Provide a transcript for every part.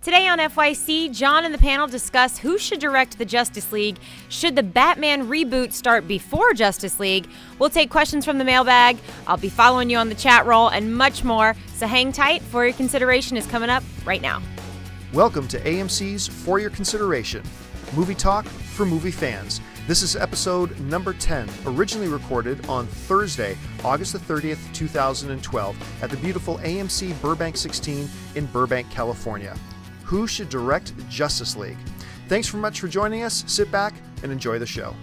Today on FYC, John and the panel discuss who should direct the Justice League. Should the Batman reboot start before Justice League? We'll take questions from the mailbag. I'll be following you on the chat roll and much more. So hang tight. For Your Consideration is coming up right now. Welcome to AMC's For Your Consideration, movie talk for movie fans. This is episode number 10, originally recorded on Thursday, August the 30th, 2012, at the beautiful AMC Burbank 16 in Burbank, California. Who should direct Justice League? Thanks very much for joining us. Sit back and enjoy the show.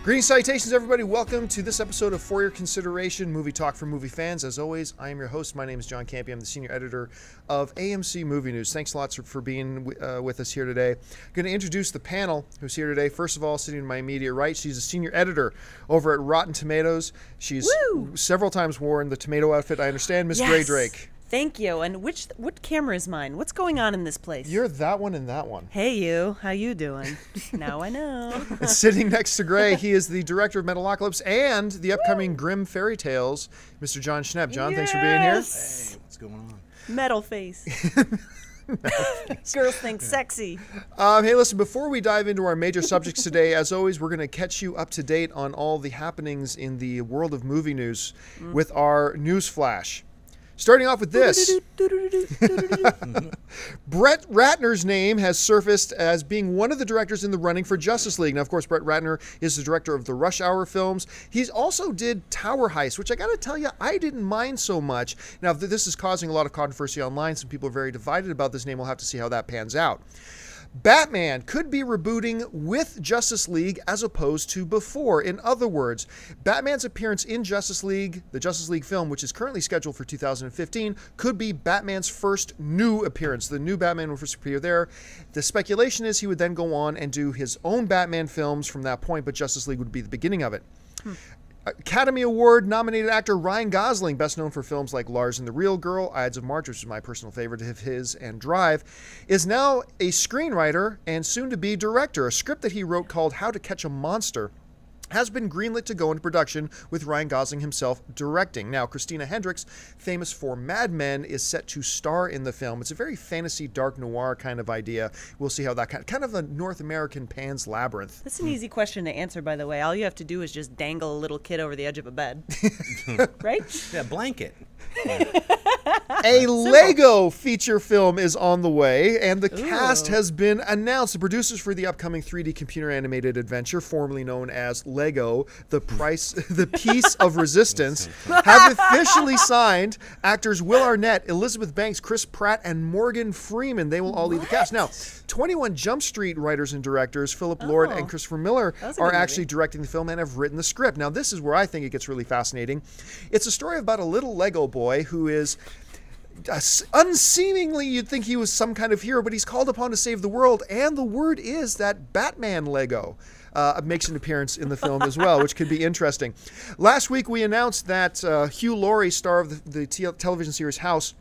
Greetings, salutations, everybody. Welcome to this episode of For Your Consideration, movie talk for movie fans. As always, I am your host. My name is John Campy. I'm the senior editor of AMC Movie News. Thanks a lot for being with us here today. I'm going to introduce the panel who's here today. First of all, sitting to my immediate right, she's a senior editor over at Rotten Tomatoes. She's several times worn the tomato outfit, I understand. Miss Gray Drake. Thank you. And what camera is mine? What's going on in this place? You're that one and that one. Hey, you. How you doing? Now I know. Sitting next to Gray, he is the director of Metalocalypse and the upcoming Grimm Fairy Tales, Mr. John Schnepp. John, thanks for being here. Hey, what's going on? Metal face. Girls think sexy. Hey, listen, before we dive into our major subjects today, as always, we're going to catch you up to date on all the happenings in the world of movie news with our news flash. Starting off with this, Brett Ratner's name has surfaced as being one of the directors in the running for Justice League. Now, of course, Brett Ratner is the director of the Rush Hour films. He's also did Tower Heist, which I got to tell you, I didn't mind so much. Now, this is causing a lot of controversy online. Some people are very divided about this name. We'll have to see how that pans out. Batman could be rebooting with Justice League as opposed to before. In other words, Batman's appearance in Justice League, the Justice League film, which is currently scheduled for 2015, could be Batman's first new appearance. The new Batman will first appear there. The speculation is he would then go on and do his own Batman films from that point, but Justice League would be the beginning of it. Academy Award nominated actor Ryan Gosling, best known for films like Lars and the Real Girl, Ides of March, which is my personal favorite of his, and Drive, is now a screenwriter and soon to be director. A script that he wrote called How to Catch a Monster has been greenlit to go into production with Ryan Gosling himself directing. Now, Christina Hendricks, famous for Mad Men, is set to star in the film. It's a very fantasy, dark noir kind of idea. We'll see how that kind of a North American Pan's Labyrinth. That's an easy question to answer, by the way. All you have to do is just dangle a little kid over the edge of a bed. Right? Yeah, blanket. A Lego feature film is on the way, and the cast has been announced. The producers for the upcoming 3D computer animated adventure, formerly known as Lego, the Piece of Resistance, have officially signed actors Will Arnett, Elizabeth Banks, Chris Pratt, and Morgan Freeman. They will all lead the cast. Now, 21 Jump Street writers and directors, Philip Lord and Christopher Miller, are actually directing the film and have written the script. Now, this is where I think it gets really fascinating. It's a story about a little Lego boy who is unseemingly, you'd think he was some kind of hero, but he's called upon to save the world, and the word is that Batman Lego makes an appearance in the film as well, which could be interesting. Last week, we announced that Hugh Laurie, star of the television series House,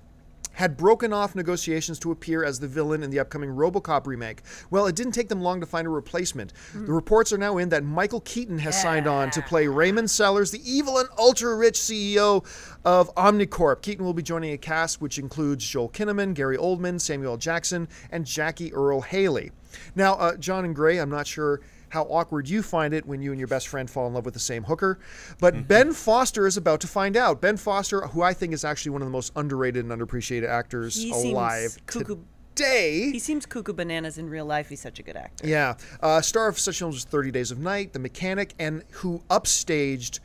had broken off negotiations to appear as the villain in the upcoming RoboCop remake. Well, it didn't take them long to find a replacement. The reports are now in that Michael Keaton has signed on to play Raymond Sellers, the evil and ultra-rich CEO of Omnicorp. Keaton will be joining a cast which includes Joel Kinnaman, Gary Oldman, Samuel L. Jackson, and Jackie Earle Haley. Now, John and Gray, I'm not sure how awkward you find it when you and your best friend fall in love with the same hooker. But Ben Foster is about to find out. Ben Foster, who I think is actually one of the most underrated and underappreciated actors alive today. He seems cuckoo bananas in real life. He's such a good actor. Yeah. Star of such films as 30 Days of Night, The Mechanic, and who upstaged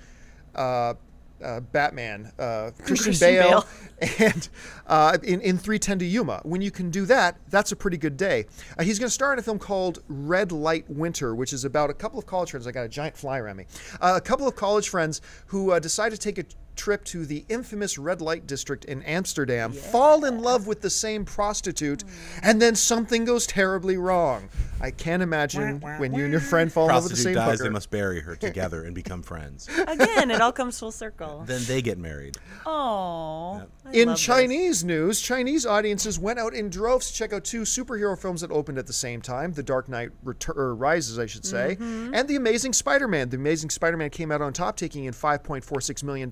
Batman, Christian Bale. And in 3:10 to Yuma. When you can do that, that's a pretty good day. He's going to star in a film called Red Light Winter, which is about a couple of college friends. I got a giant fly around me. A couple of college friends who decide to take a trip to the infamous red light district in Amsterdam, fall in love with the same prostitute, and then something goes terribly wrong. I can't imagine when you and your friend fall in love with the Prostitute same dies, hooker. they must bury her together and become friends. Again, it all comes full circle. Then they get married. Oh. In Chinese news, Chinese audiences went out in droves to check out 2 superhero films that opened at the same time, The Dark Knight Rises, I should say, and The Amazing Spider-Man. The Amazing Spider-Man came out on top, taking in $5.46 million,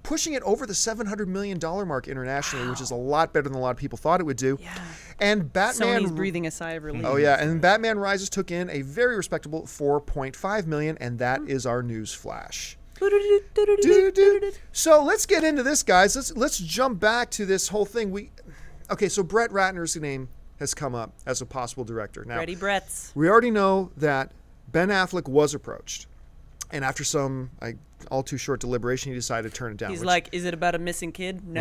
pushing it over the $700 million mark internationally, which is a lot better than a lot of people thought it would do. Yeah. And Batman... Sony's breathing a sigh of relief. Oh, yeah, and Batman Rises took in a very respectable $4.5 million, and that is our news flash. So let's get into this, guys. Let's jump back to this whole thing. Okay, so Brett Ratner's name has come up as a possible director. Now, Ready, Bretts. we already know that Ben Affleck was approached, and after some all too short deliberation, he decided to turn it down. He's like, is it about a missing kid? No,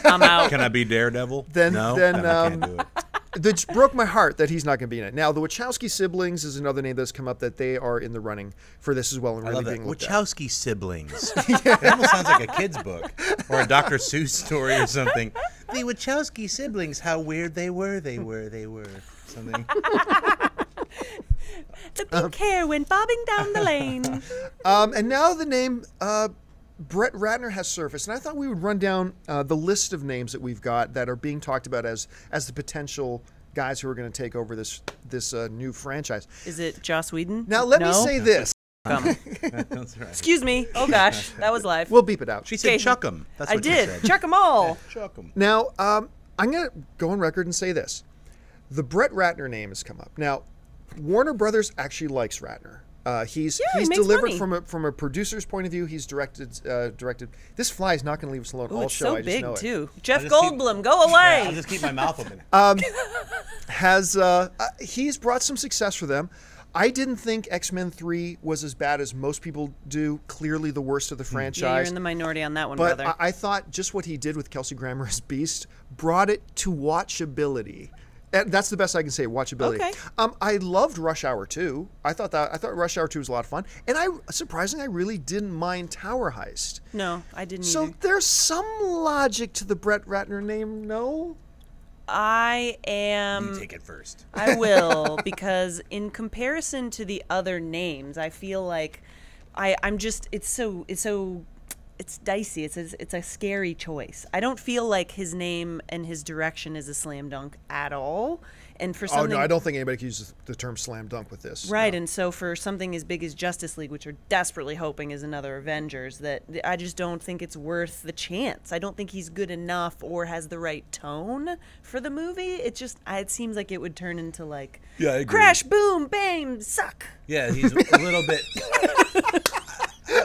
I'm out. Can I be Daredevil? No, I can't do it. that broke my heart that he's not going to be in it. Now, the Wachowski siblings is another name that's come up that they are in the running for this as well and I really love that. being looked at. Wachowski siblings. It almost sounds like a kid's book or a Dr. Seuss story or something. The Wachowski siblings, how weird they were. Something. The pink hair went bobbing down the lane. And now the name Brett Ratner has surfaced, and I thought we would run down the list of names that we've got that are being talked about as the potential guys who are going to take over this new franchise. Is it Joss Whedon? Now, let me say this. That's right. Excuse me. Oh, gosh. That was live. We'll beep it out. She said chuck 'em. That's I what she did. said. Chuck them all. Chuck 'em. Now, I'm going to go on record and say this. The Brett Ratner name has come up. Now, Warner Brothers actually likes Ratner. He's he makes delivered money. from a producer's point of view. He's directed. This fly is not going to leave us alone Ooh, all it's show. so I just big, know it. too. Jeff just keep- Goldblum, go away. I'll just keep my mouth open. He's brought some success for them. I didn't think X-Men 3 was as bad as most people do. Clearly the worst of the franchise. Yeah, you're in the minority on that one, But brother. I thought just what he did with Kelsey Grammer as Beast brought it to watchability. And that's the best I can say, watchability. Okay. I loved Rush Hour 2. I thought Rush Hour 2 was a lot of fun. And surprisingly, I really didn't mind Tower Heist. No, I didn't So either. there's some logic to the Brett Ratner name, no? I am... You take it first. I will, because in comparison to the other names, I feel like I'm just it's dicey. It's a scary choice. I don't feel like his name and his direction is a slam dunk at all. And for something, Oh no, I don't think anybody can use the term slam dunk with this. right, No. and so for something as big as Justice League, which we're desperately hoping is another Avengers, that I just don't think it's worth the chance. I don't think he's good enough or has the right tone for the movie. It seems like it would turn into like Yeah, I agree. crash, boom, bang, suck. Yeah, he's a little bit.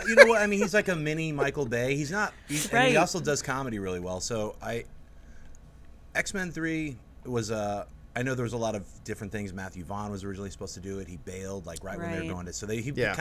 You know what? I mean, he's like a mini Michael Bay. He's not. And he Right. also does comedy really well. So X-Men 3 was I know there was a lot of different things. Matthew Vaughn was originally supposed to do it. He bailed like right when they were Right. going to. So Yeah.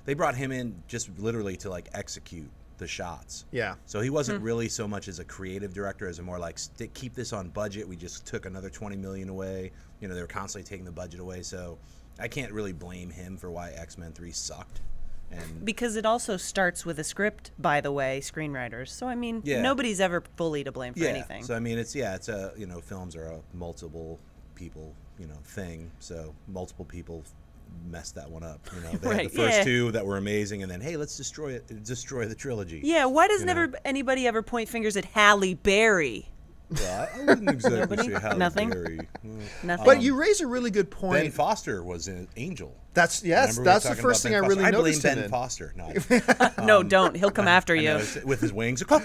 they brought him in just literally to like execute the shots. Yeah. So he wasn't really so much as a creative director as a more like keep this on budget. We just took another $20 million away. You know, they were constantly taking the budget away. So I can't really blame him for why X-Men 3 sucked. And Because it also starts with a script, by the way, screenwriters. So I mean, Yeah. nobody's ever fully to blame for anything. So I mean, it's a films are a multiple people thing. So multiple people messed that one up. They had Right, the first yeah. two that were amazing, and then hey, let's destroy the trilogy. Yeah, why doesn't know? anybody ever point fingers at Halle Berry? Well, I wouldn't exactly Nobody? say Halle Nothing? Berry. Nothing. But you raise a really good point. Ben Foster was an angel. That's Remember we were that's the talking first about thing I Ben really Foster? noticed I in blame Ben it. Foster. No, no, don't. He'll come after I you. know, with his wings. I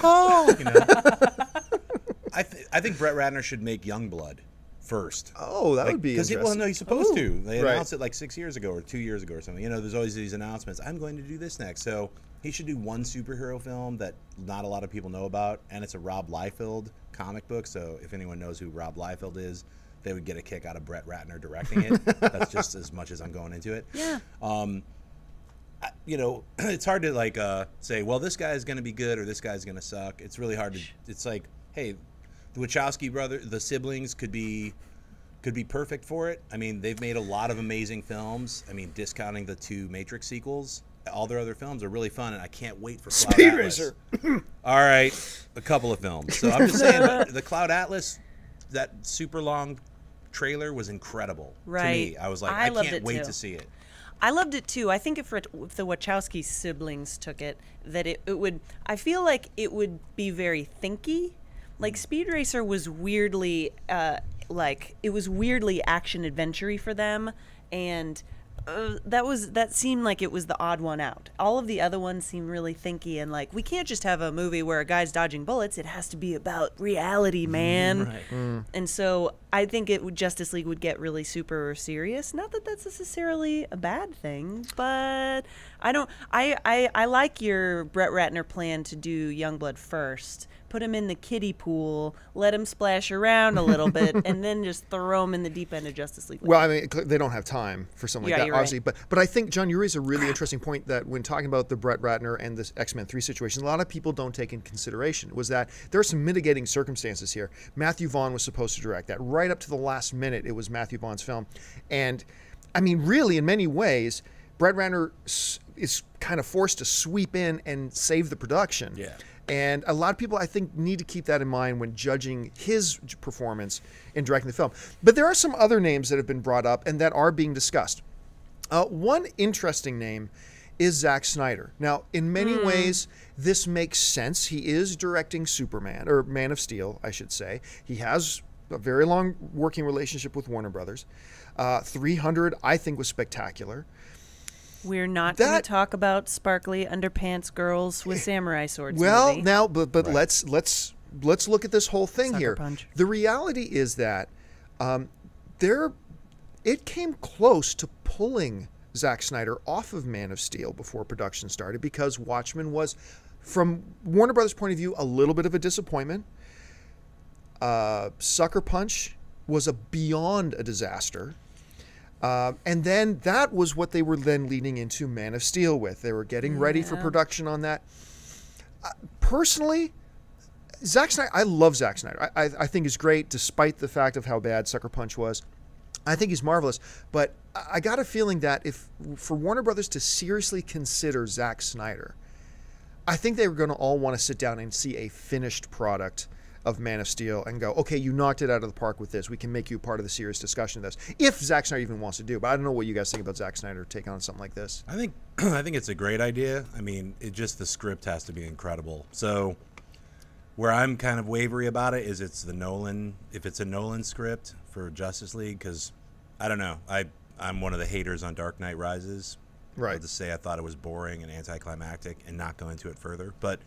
think Brett Ratner should make Youngblood first. Oh, that would be Because interesting. no, he's supposed to. They Right. announced it like 6 years ago or 2 years ago or something. There's always these announcements. I'm going to do this next. So he should do one superhero film that not a lot of people know about, and it's a Rob Liefeld comic book. So if anyone knows who Rob Liefeld is, they would get a kick out of Brett Ratner directing it. That's just as much as I'm going into it. Yeah. It's hard to say, well, this guy is going to be good or this guy's going to suck. It's really hard to. It's like, hey, the Wachowski the siblings could be perfect for it. I mean, they've made a lot of amazing films. I mean, discounting the 2 Matrix sequels, all their other films are really fun, and I can't wait for Cloud Speed Atlas. Racer. All right, a couple of films. So I'm just saying, the Cloud Atlas, that super long trailer was incredible. Right. To me, I was like, I I loved can't it wait too. to see it. I loved it too. I think if the Wachowski siblings took it, that it would. I feel like it would be very thinky. Like Speed Racer was weirdly, it was weirdly action adventure-y for them, and that seemed like it was the odd one out. All of the other ones seem really thinky and like, we can't just have a movie where a guy's dodging bullets. It has to be about reality, man. Right. And so I think Justice League would get really super serious. Not that that's necessarily a bad thing, but I like your Brett Ratner plan to do Youngblood first. Put him in the kiddie pool, let him splash around a little bit, and then just throw him in the deep end of Justice League. Well, I mean, they don't have time for something like that, you're obviously. right. But I think, John, you raise a really interesting point that when talking about the Brett Ratner and this X-Men 3 situation, a lot of people don't take in consideration was that there are some mitigating circumstances here. Matthew Vaughn was supposed to direct that. Right up to the last minute, it was Matthew Vaughn's film. And, I mean, really, in many ways, Brett Ratner is kind of forced to sweep in and save the production. Yeah. And a lot of people, I think, need to keep that in mind when judging his performance in directing the film. But there are some other names that have been brought up and that are being discussed. One interesting name is Zack Snyder. Now, in many ways, this makes sense. He is directing Superman, or Man of Steel, I should say. He has a very long working relationship with Warner Brothers. 300, I think, was spectacular. We're not going to talk about sparkly underpants girls with samurai swords. Well, movie. now, but Right. let's look at this whole thing Sucker here. punch. The reality is that it came close to pulling Zack Snyder off of Man of Steel before production started because Watchmen was, from Warner Brothers' point of view, a little bit of a disappointment. Sucker Punch was beyond a disaster. And then that was what they were then leading into Man of Steel with. They were getting ready for production on that. Personally, Zack Snyder, I love Zack Snyder. I think he's great despite the fact of how bad Sucker Punch was. I think he's marvelous. But I got a feeling that if for Warner Brothers to seriously consider Zack Snyder, I think they were going to all want to sit down and see a finished product of Man of Steel and go, okay, you knocked it out of the park with this. We can make you part of the serious discussion of this. If Zack Snyder even wants to do. But I don't know what you guys think about Zack Snyder taking on something like this. I think it's a great idea. I mean, the script has to be incredible. So where I'm kind of wavery about it is if it's a Nolan script for Justice League, because I don't know. I'm one of the haters on Dark Knight Rises. Right. I'll just say I thought it was boring and anticlimactic and not go into it further. But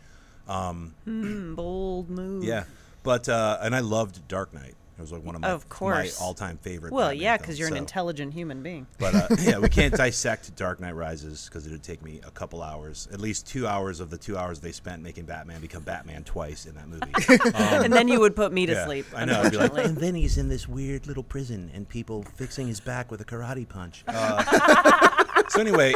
bold move. yeah. But and I loved Dark Knight. It was like one of my all-time favorite. Well, Batman yeah, films, because you're an intelligent human being. But yeah, we can't dissect Dark Knight Rises because it would take me a couple hours, at least 2 hours of the 2 hours they spent making Batman become Batman twice in that movie. And then you would put me to sleep. I know. I'd be like, unfortunately. and then he's in this weird little prison, and people fixing his back with a karate punch. So anyway,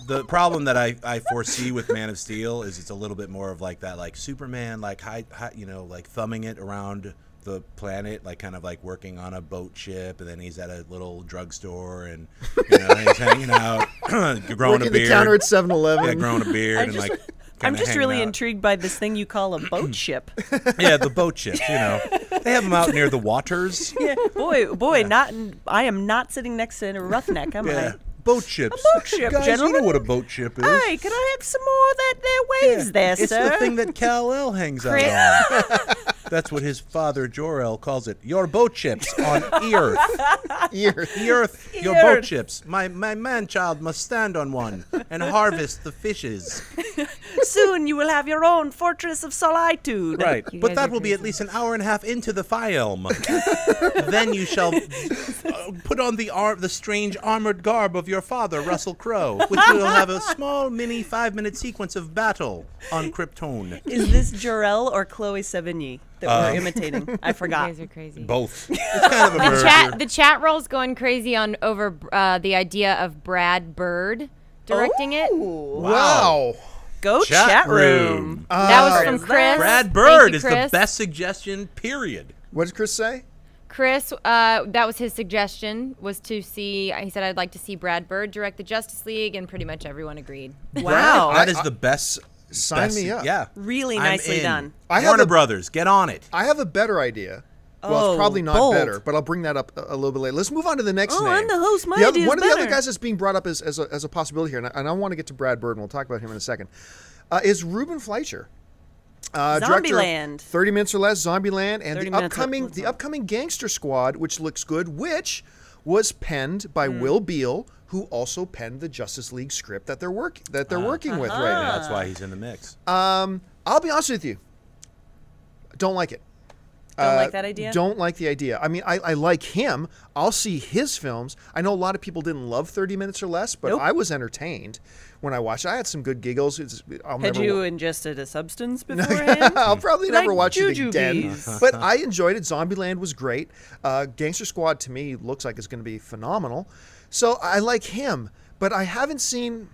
the problem that I foresee with Man of Steel is it's a little bit more of like that, like Superman, like high, like thumbing it around the planet, like kind of like working on a boat ship, and then he's at a little drugstore, and he's hanging out, growing Working a beard. the counter at 7-Eleven. Yeah, growing a beard, and like. I'm just really out. intrigued by this thing you call a boat ship. Yeah, the boat ships. They have them out near the waters. Yeah, boy, I am not sitting next to a roughneck, am I? Boat ships. A boat ship, Guys, gentlemen. you know what a boat ship is. Hey, can I have some more of that there waves there, It's sir? the thing that Kal-El hangs out Chris. on. That's what his father Jor-El calls it. Your boat ships on Earth. Earth, your boat ships. My man-child must stand on one and harvest the fishes. Soon you will have your own fortress of solitude. Right, You but guys that are will be at crazy. least an hour and a half into the Fielm. Then you shall put on the strange armored garb of your father, Russell Crowe, which will have a small mini 5-minute sequence of battle on Krypton. Is this Jor-El or Chloe Sevigny that we're imitating? I You forgot. guys are crazy. Both. It's kind of a merger. The chat roll's going crazy over the idea of Brad Bird directing it. Wow. Go Chat chat room. room. That was Where from is that? Chris. Brad Thank Bird you, is the Chris. best suggestion, period. What did Chris say? Chris, that was his suggestion, was to see, he said, I'd like to see Brad Bird direct the Justice League, and pretty much everyone agreed. Wow. That is the best. Sign best- me up. Yeah. Really I'm nicely in. done. I have Warner a- Brothers, get on it. I have a better idea. Well, it's probably not bold. better, but I'll bring that up a little bit later. Let's move on to the next name. I'm the host. My idea's one of the other better. guys that's being brought up as a possibility here, and I want to get to Brad Bird, and we'll talk about him in a second, is Ruben Fleischer. Director of Zombieland. 30 Minutes or Less, Zombieland, and 30 the Minutes upcoming Gangster Squad, which looks good, which was penned by Will Beall, who also penned the Justice League script that they're working with right now. That's why he's in the mix. I'll be honest with you. Don't like it. Don't like that idea? Don't like the idea. I mean, I like him. I'll see his films. I know a lot of people didn't love 30 Minutes or Less, but Nope. I was entertained when I watched it. I had some good giggles. Had you ingested a substance beforehand? I'll probably never Like watch it again. jujubes. But I enjoyed it. Zombieland was great. Gangster Squad, to me, looks like it's going to be phenomenal. So I like him. But I haven't seen...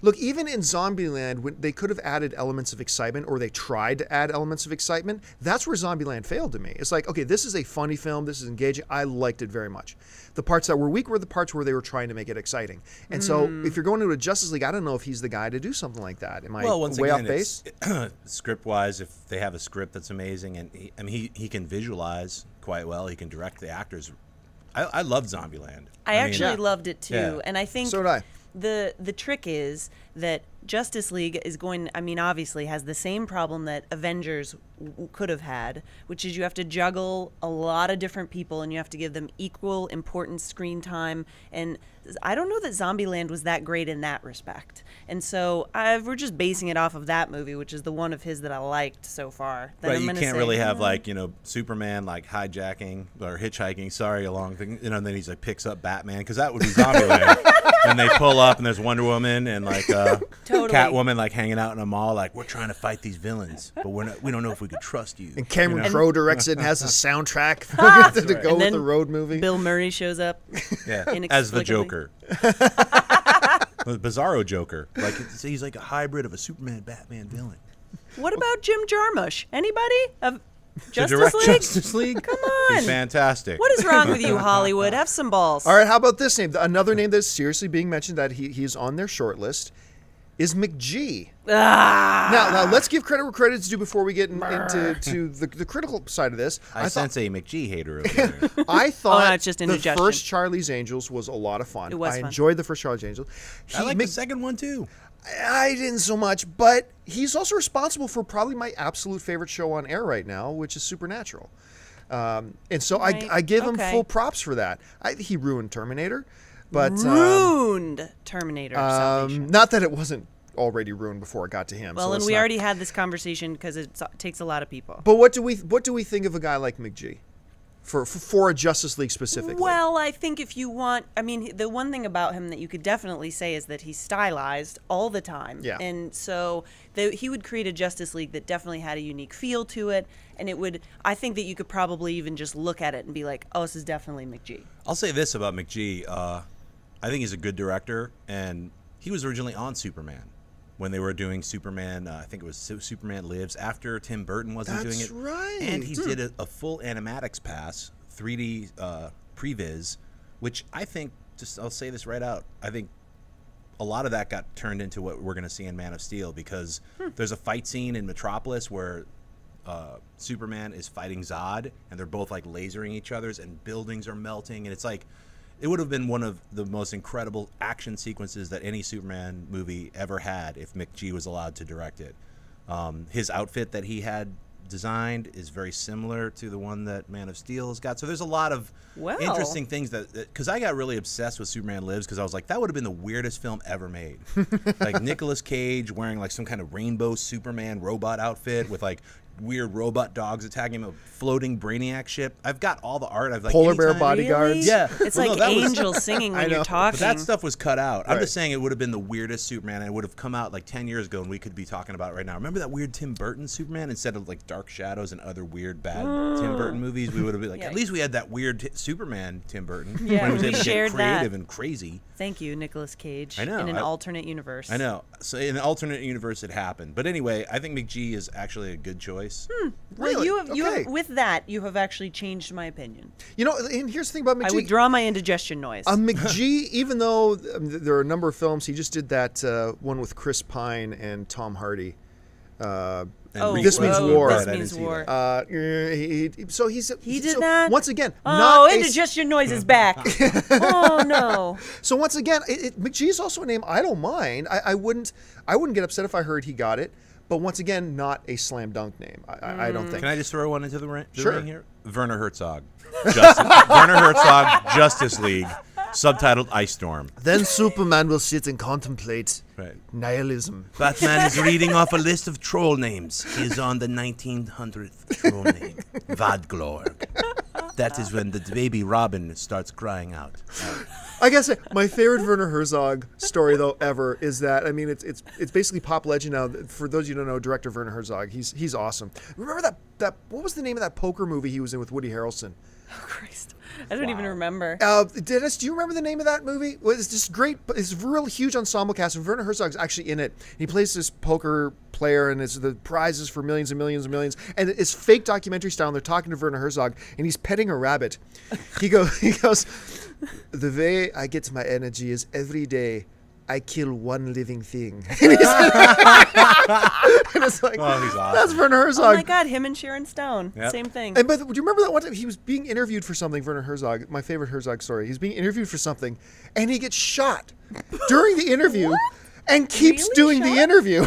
Look, even in Zombieland, when they could have added elements of excitement, or they tried to add elements of excitement. That's where Zombieland failed to me. It's like, okay, this is a funny film. This is engaging. I liked it very much. The parts that were weak were the parts where they were trying to make it exciting. And so if you're going to a Justice League, I don't know if he's the guy to do something like that. Am I way off base? Script-wise, if they have a script that's amazing, and he can visualize quite well. He can direct the actors. I loved Zombieland. I actually loved it too. Yeah. And I think So did I. the trick is that Justice League is going, I mean, obviously has the same problem that Avengers could have had, which is you have to juggle a lot of different people and you have to give them equal important screen time. And I don't know that Zombieland was that great in that respect. And so we're just basing it off of that movie, which is the one of his that I liked so far. Then Right, I'm you gonna can't say, really have like, Superman like hijacking or hitchhiking, along thing, and then he's like picks up Batman, because that would be Zombieland. And they pull up and there's Wonder Woman and like Totally. Catwoman like hanging out in a mall, like, we're trying to fight these villains, but we don't know if we could trust you. And Cameron Crowe directs it and has a soundtrack to go And with then the road movie. Bill Murray shows up. Yeah, as the Inexplicably. Joker. The Bizarro Joker. Like he's like a hybrid of a Superman Batman villain. What about Jim Jarmusch? Anybody? Of direct Justice League? Justice League. Come on. He's fantastic. What is wrong with you, Hollywood? Have some balls. All right, how about this name? Another name that's seriously being mentioned that he's on their short list is McGee. Now let's give credit where credit's due before we get into the critical side of this. I sense a McGee hater over there. I thought no, it's just the indigestion. first Charlie's Angels was a lot of fun. It was I fun. enjoyed the first Charlie's Angels. I like the second one too. I didn't so much, but he's also responsible for probably my absolute favorite show on air right now, which is Supernatural. And so Right. I give him Okay. full props for that. He ruined Terminator, but Ruined Terminator. Salvation. not that it wasn't already ruined before it got to him. Well, so and let's we not- already had this conversation because it takes a lot of people. But what do we think of a guy like McGee for a Justice League specifically? Well, I think if you want, I mean, the one thing about him that you could definitely say is that he's stylized all the time. Yeah. And so he would create a Justice League that definitely had a unique feel to it. And I think that you could probably even just look at it and be like, oh, this is definitely McGee. I'll say this about McGee. I think he's a good director, and he was originally on Superman when they were doing Superman. I think it was Superman Lives, after Tim Burton wasn't doing it. That's right. And he did a full animatics pass, 3D previs, which I think, I'll say this right out, I think a lot of that got turned into what we're going to see in Man of Steel, because there's a fight scene in Metropolis where Superman is fighting Zod, and they're both like lasering each other's, and buildings are melting, and it's like, it would have been one of the most incredible action sequences that any Superman movie ever had if McGee was allowed to direct it. His outfit that he had designed is very similar to the one that Man of Steel has got. So there's a lot of interesting things because I got really obsessed with Superman Lives, because I was like, that would have been the weirdest film ever made. Like Nicolas Cage wearing like some kind of rainbow Superman robot outfit with like weird robot dogs attacking him, a floating Brainiac ship. I've got all the art. I've like Polar bear anytime- bodyguards. Really? Yeah. It's Well, like no, that was- angels singing when you're know. talking. But that stuff was cut out. I'm Right. just saying it would have been the weirdest Superman, and it would have come out like 10 years ago, and we could be talking about it right now. Remember that weird Tim Burton Superman? Instead of like Dark Shadows and other weird, bad Tim Burton movies, we would have been like, at Yikes. least we had that weird Superman Tim Burton. Yeah, when he was we able to shared get that. creative and crazy. Thank you, Nicolas Cage. I know, In an alternate universe. I know. So in an alternate universe, it happened. But anyway, I think McGee is actually a good choice. Well, Really? you Okay. have, with that, you have actually changed my opinion. You know, and here's the thing about McGee. I withdraw my indigestion noise. McGee, even though there are a number of films, he just did that one with Chris Pine and Tom Hardy. This Means War. This Means War. He did that? Once again, Indigestion Noise is back. Oh no. So once again, McGee is also a name I don't mind. I wouldn't get upset if I heard he got it. But once again, not a slam dunk name. I don't think. Can I just throw one into the ring here? Werner Herzog. Werner Herzog, Justice League, subtitled Ice Storm. Then Superman will sit and contemplate nihilism. Batman is reading off a list of troll names. He is on the 1900th troll name, Vadglorg. That is when the baby Robin starts crying out. I guess my favorite Werner Herzog story though ever is that it's basically pop legend now. For those of you who don't know, director Werner Herzog, he's awesome. Remember that what was the name of that poker movie he was in with Woody Harrelson? Oh Christ, I don't even remember. Dennis, do you remember the name of that movie? Well, it's just great. It's a real huge ensemble cast, and Werner Herzog's actually in it. He plays this poker player, and it's the prizes for millions and millions and millions. And it's fake documentary style. And they're talking to Werner Herzog, and he's petting a rabbit. He goes, the way I get my energy is every day I kill one living thing. And it's like, oh, he's awesome. That's Werner Herzog. Oh my God, him and Sharon Stone, same thing. But do you remember that one time he was being interviewed for something? Werner Herzog, my favorite Herzog story. He's being interviewed for something, and he gets shot during the interview, and keeps doing the interview.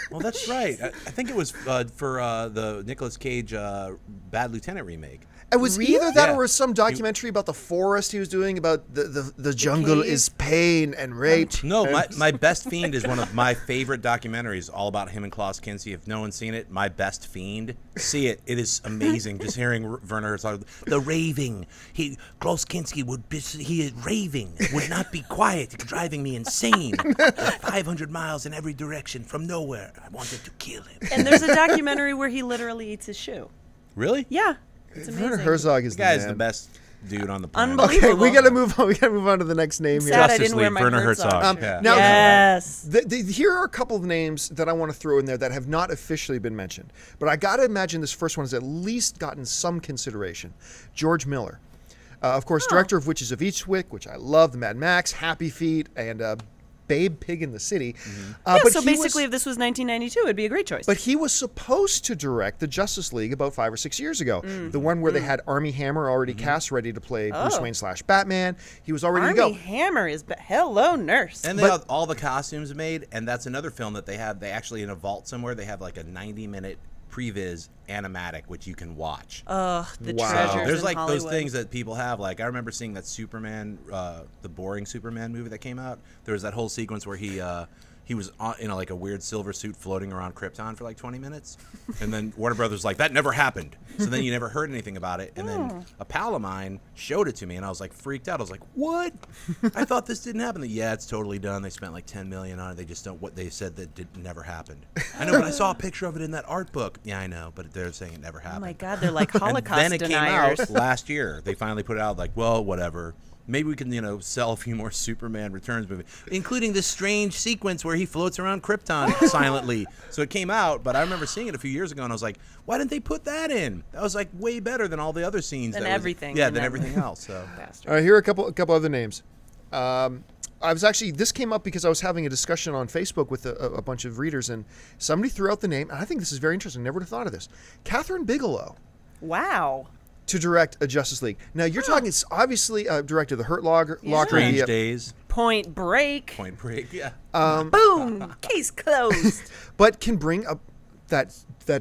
Well, that's right. I think it was for the Nicolas Cage Bad Lieutenant remake. It was either that or some documentary about the forest he was doing about the jungle is pain and rape. No, my Best Fiend is one of my favorite documentaries, all about him and Klaus Kinski. If no one's seen it, My Best Fiend, see it. It is amazing. Just hearing Werner Herzog, the raving. Klaus Kinski he is raving, would not be quiet, driving me insane. 500 miles in every direction from nowhere. I wanted to kill him. And there's a documentary where he literally eats his shoe. Really? Yeah. It's amazing. Werner Herzog is the guy's the best dude on the planet. Unbelievable. Okay, we gotta move on. We gotta move on to the next name here. Sad I didn't wear my Werner Herzog. Herzog. Now, yes. Here are a couple of names that I want to throw in there that have not officially been mentioned, but I gotta imagine this first one has at least gotten some consideration. George Miller, of course, director of Witches of Eastwick, which I love, the Mad Max, Happy Feet, and Babe Pig in the City. But so basically, if this was 1992, it'd be a great choice. But he was supposed to direct the Justice League about 5 or 6 years ago. The one where they had Armie Hammer already cast, ready to play Bruce Wayne / Batman. He was already to go. Armie Hammer is hello nurse. And they have all the costumes made, and that's another film that they have. They actually, in a vault somewhere, they have like a 90-minute previs animatic which you can watch. The treasures. There's in like Hollywood. those things that people have. Like I remember seeing that Superman, the boring Superman movie that came out. There was that whole sequence where he was in like a weird silver suit floating around Krypton for like 20 minutes, and then Warner Brothers was like, that never happened. So then you never heard anything about it, and then a pal of mine showed it to me, and I was like freaked out. I was like, what? I thought this didn't happen. Yeah, it's totally done. They spent like $10 million on it. They just don't. What they said that never happened. I know, but I saw a picture of it in that art book. Yeah, I know, but they're saying it never happened. Oh my God, they're like Holocaust and then it deniers. came out last year. They finally put it out. Like, well, whatever. Maybe we can, sell a few more Superman Returns movies, including this strange sequence where he floats around Krypton silently. So it came out, but I remember seeing it a few years ago, and I was like, why didn't they put that in? That was like way better than all the other scenes. Than everything. Yeah, than everything else. So. All right, here are a couple other names. This came up because I was having a discussion on Facebook with a bunch of readers, and somebody threw out the name, and I think this is very interesting. Never would have thought of this. Catherine Bigelow. Wow. To direct a Justice League. Now you're talking obviously directed the Hurt Locker, Strange Days, Point Break, yeah. Boom, case closed. But can bring up that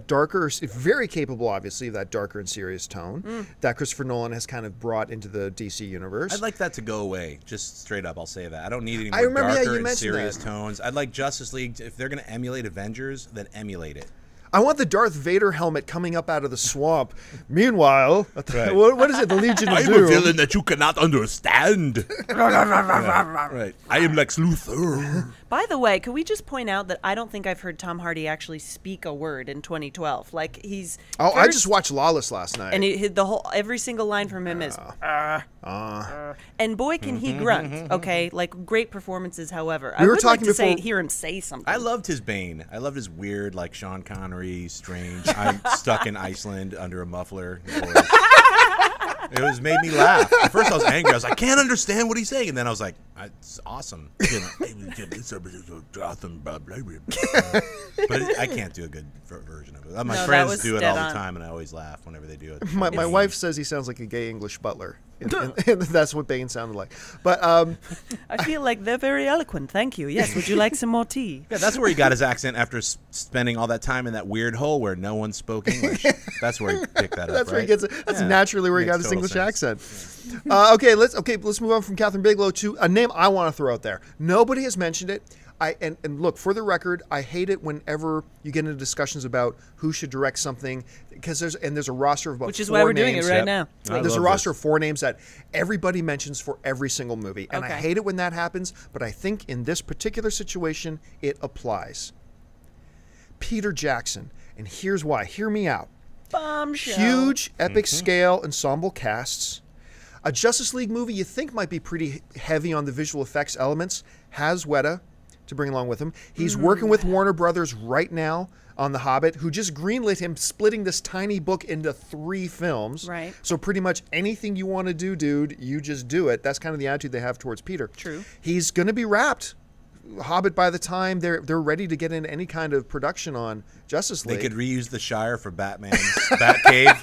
darker, very capable, obviously, of that darker and serious tone that Christopher Nolan has kind of brought into the DC universe. I'd like that to go away. Just straight up, I'll say that. I don't need any more darker and serious tones. I'd like Justice League. If they're going to emulate Avengers, then emulate it. I want the Darth Vader helmet coming up out of the swamp. Meanwhile, right. what is it? The Legion of Doom. I'm a villain that you cannot understand. Right. I am Lex Luthor. By the way, could we just point out that I don't think I've heard Tom Hardy actually speak a word in 2012. Like he's. I just watched Lawless last night, and every single line from him is. And boy, can he grunt. Okay, like great performances. However, I would like to hear him say something. I loved his Bane. I loved his weird, like Sean Connery, strange. I'm stuck in Iceland under a muffler. It was made me laugh. At first I was angry. I was like, I can't understand what he's saying. And then I was like, it's awesome. You know, this episode is awesome, blah, blah, blah. But I can't do a good version of it. My friends do it all the time, and I always laugh whenever they do it. My wife says he sounds like a gay English butler. And that's what Bane sounded like. But I feel like they're very eloquent. Thank you. Yes, would you like some more tea? Yeah, that's where he got his accent after spending all that time in that weird hole where no one spoke English. That's where he picked that up. That's where he right? gets it. That's naturally where he got Makes his English total accent. Okay, let's move on from Catherine Bigelow to a name I want to throw out there. Nobody has mentioned it. And look, for the record, I hate it whenever you get into discussions about who should direct something, because there's a roster of about Which is 4 why we're doing names. it right now. There's a roster of 4 names that everybody mentions for every single movie, and I hate it when that happens. But I think in this particular situation, it applies. Peter Jackson, and here's why. Hear me out. Bombshell. Huge, epic scale ensemble casts. A Justice League movie you think might be pretty heavy on the visual effects elements has Weta to bring along with him. He's working with Warner Brothers right now on The Hobbit, who just greenlit him splitting this tiny book into 3 films. Right. So pretty much anything you want to do, dude, you just do it. That's kind of the attitude they have towards Peter. True. He's going to be wrapped. Hobbit, by the time they're ready to get into any kind of production on Justice League. They could reuse the Shire for Batman's Batcave.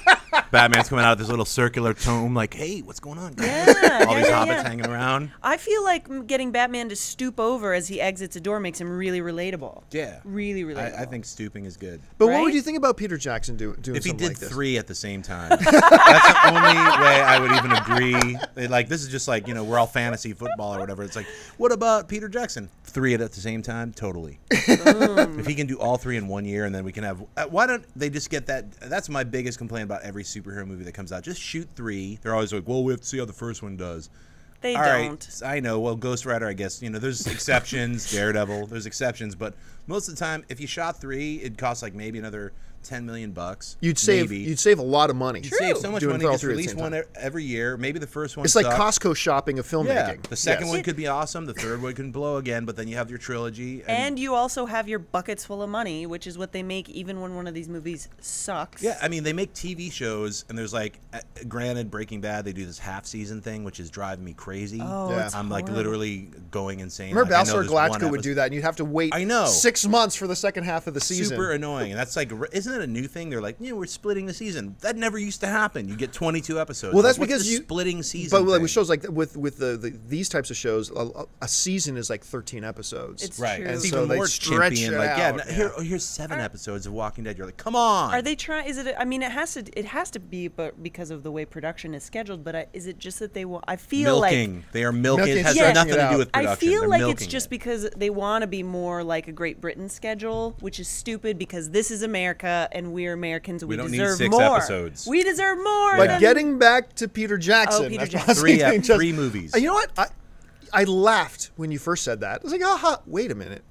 Batman's coming out of this little circular tome, like, "Hey, what's going on, guys?" All these hobbits hanging around. I feel like getting Batman to stoop over as he exits a door makes him really relatable. Yeah, really relatable. I think stooping is good. But Right? what would you think about Peter Jackson doing If he something did like this? 3 at the same time, that's the only way I would even agree. Like, this is just like, we're all fantasy football or whatever. It's like, what about Peter Jackson? 3 at the same time, totally. If he can do all 3 in 1 year, and then we can have. Why don't they just get that? That's my biggest complaint about every superhero movie that comes out. Just shoot 3. They're always like, well, we have to see how the first one does. They All don't. right, I know. Well, Ghost Rider, I guess. There's exceptions. Daredevil, there's exceptions. But most of the time, if you shot 3, it'd cost like maybe another $10 million. You'd save a lot of money. You'd save so much doing money. all Just 3 at the release same one time. every year. Maybe the first one. It's like sucks. Costco shopping of filmmaking. Yeah, the second Yes. one could be awesome. The third one can blow again, but then you have your trilogy. And you also have your buckets full of money, which is what they make even when one of these movies sucks. yeah, I mean, they make TV shows, and there's like, granted, Breaking Bad, they do this half-season thing, which is driving me crazy. Oh, Yeah. it's I'm like horrible. literally going insane. Remember, Like, I know Balsar this one Glatko would episode- do that, and you'd have to wait I know. 6 months for the second half of the season. Super annoying, and that's like, isn't it a new thing? They're like, we're splitting the season. That never used to happen. You get 22 episodes. Well, that's Like, what's because the you splitting season. But like, thing? with shows like with these types of shows, a season is like 13 episodes. It's right, true. and it's And so even they more stretch chimpy and it like, out. here's 7 episodes of Walking Dead. You're like, come on. Are they trying? Is it? I mean, it has to be, but because of the way production is scheduled. But is it just that they want? I feel milking? They are milking. Milking, It has Yeah. nothing to stretching it do with out. production. I feel They're like it's milking just it. because they want to be more like a Great Britain schedule, which is stupid because this is America and we're Americans. We don't need deserve 6 more. episodes. We deserve more. But than- getting back to Peter Jackson, Peter that's Jackson. what I was saying, just- 3 movies. You know what? I laughed when you first said that. I was like, aha, wait a minute.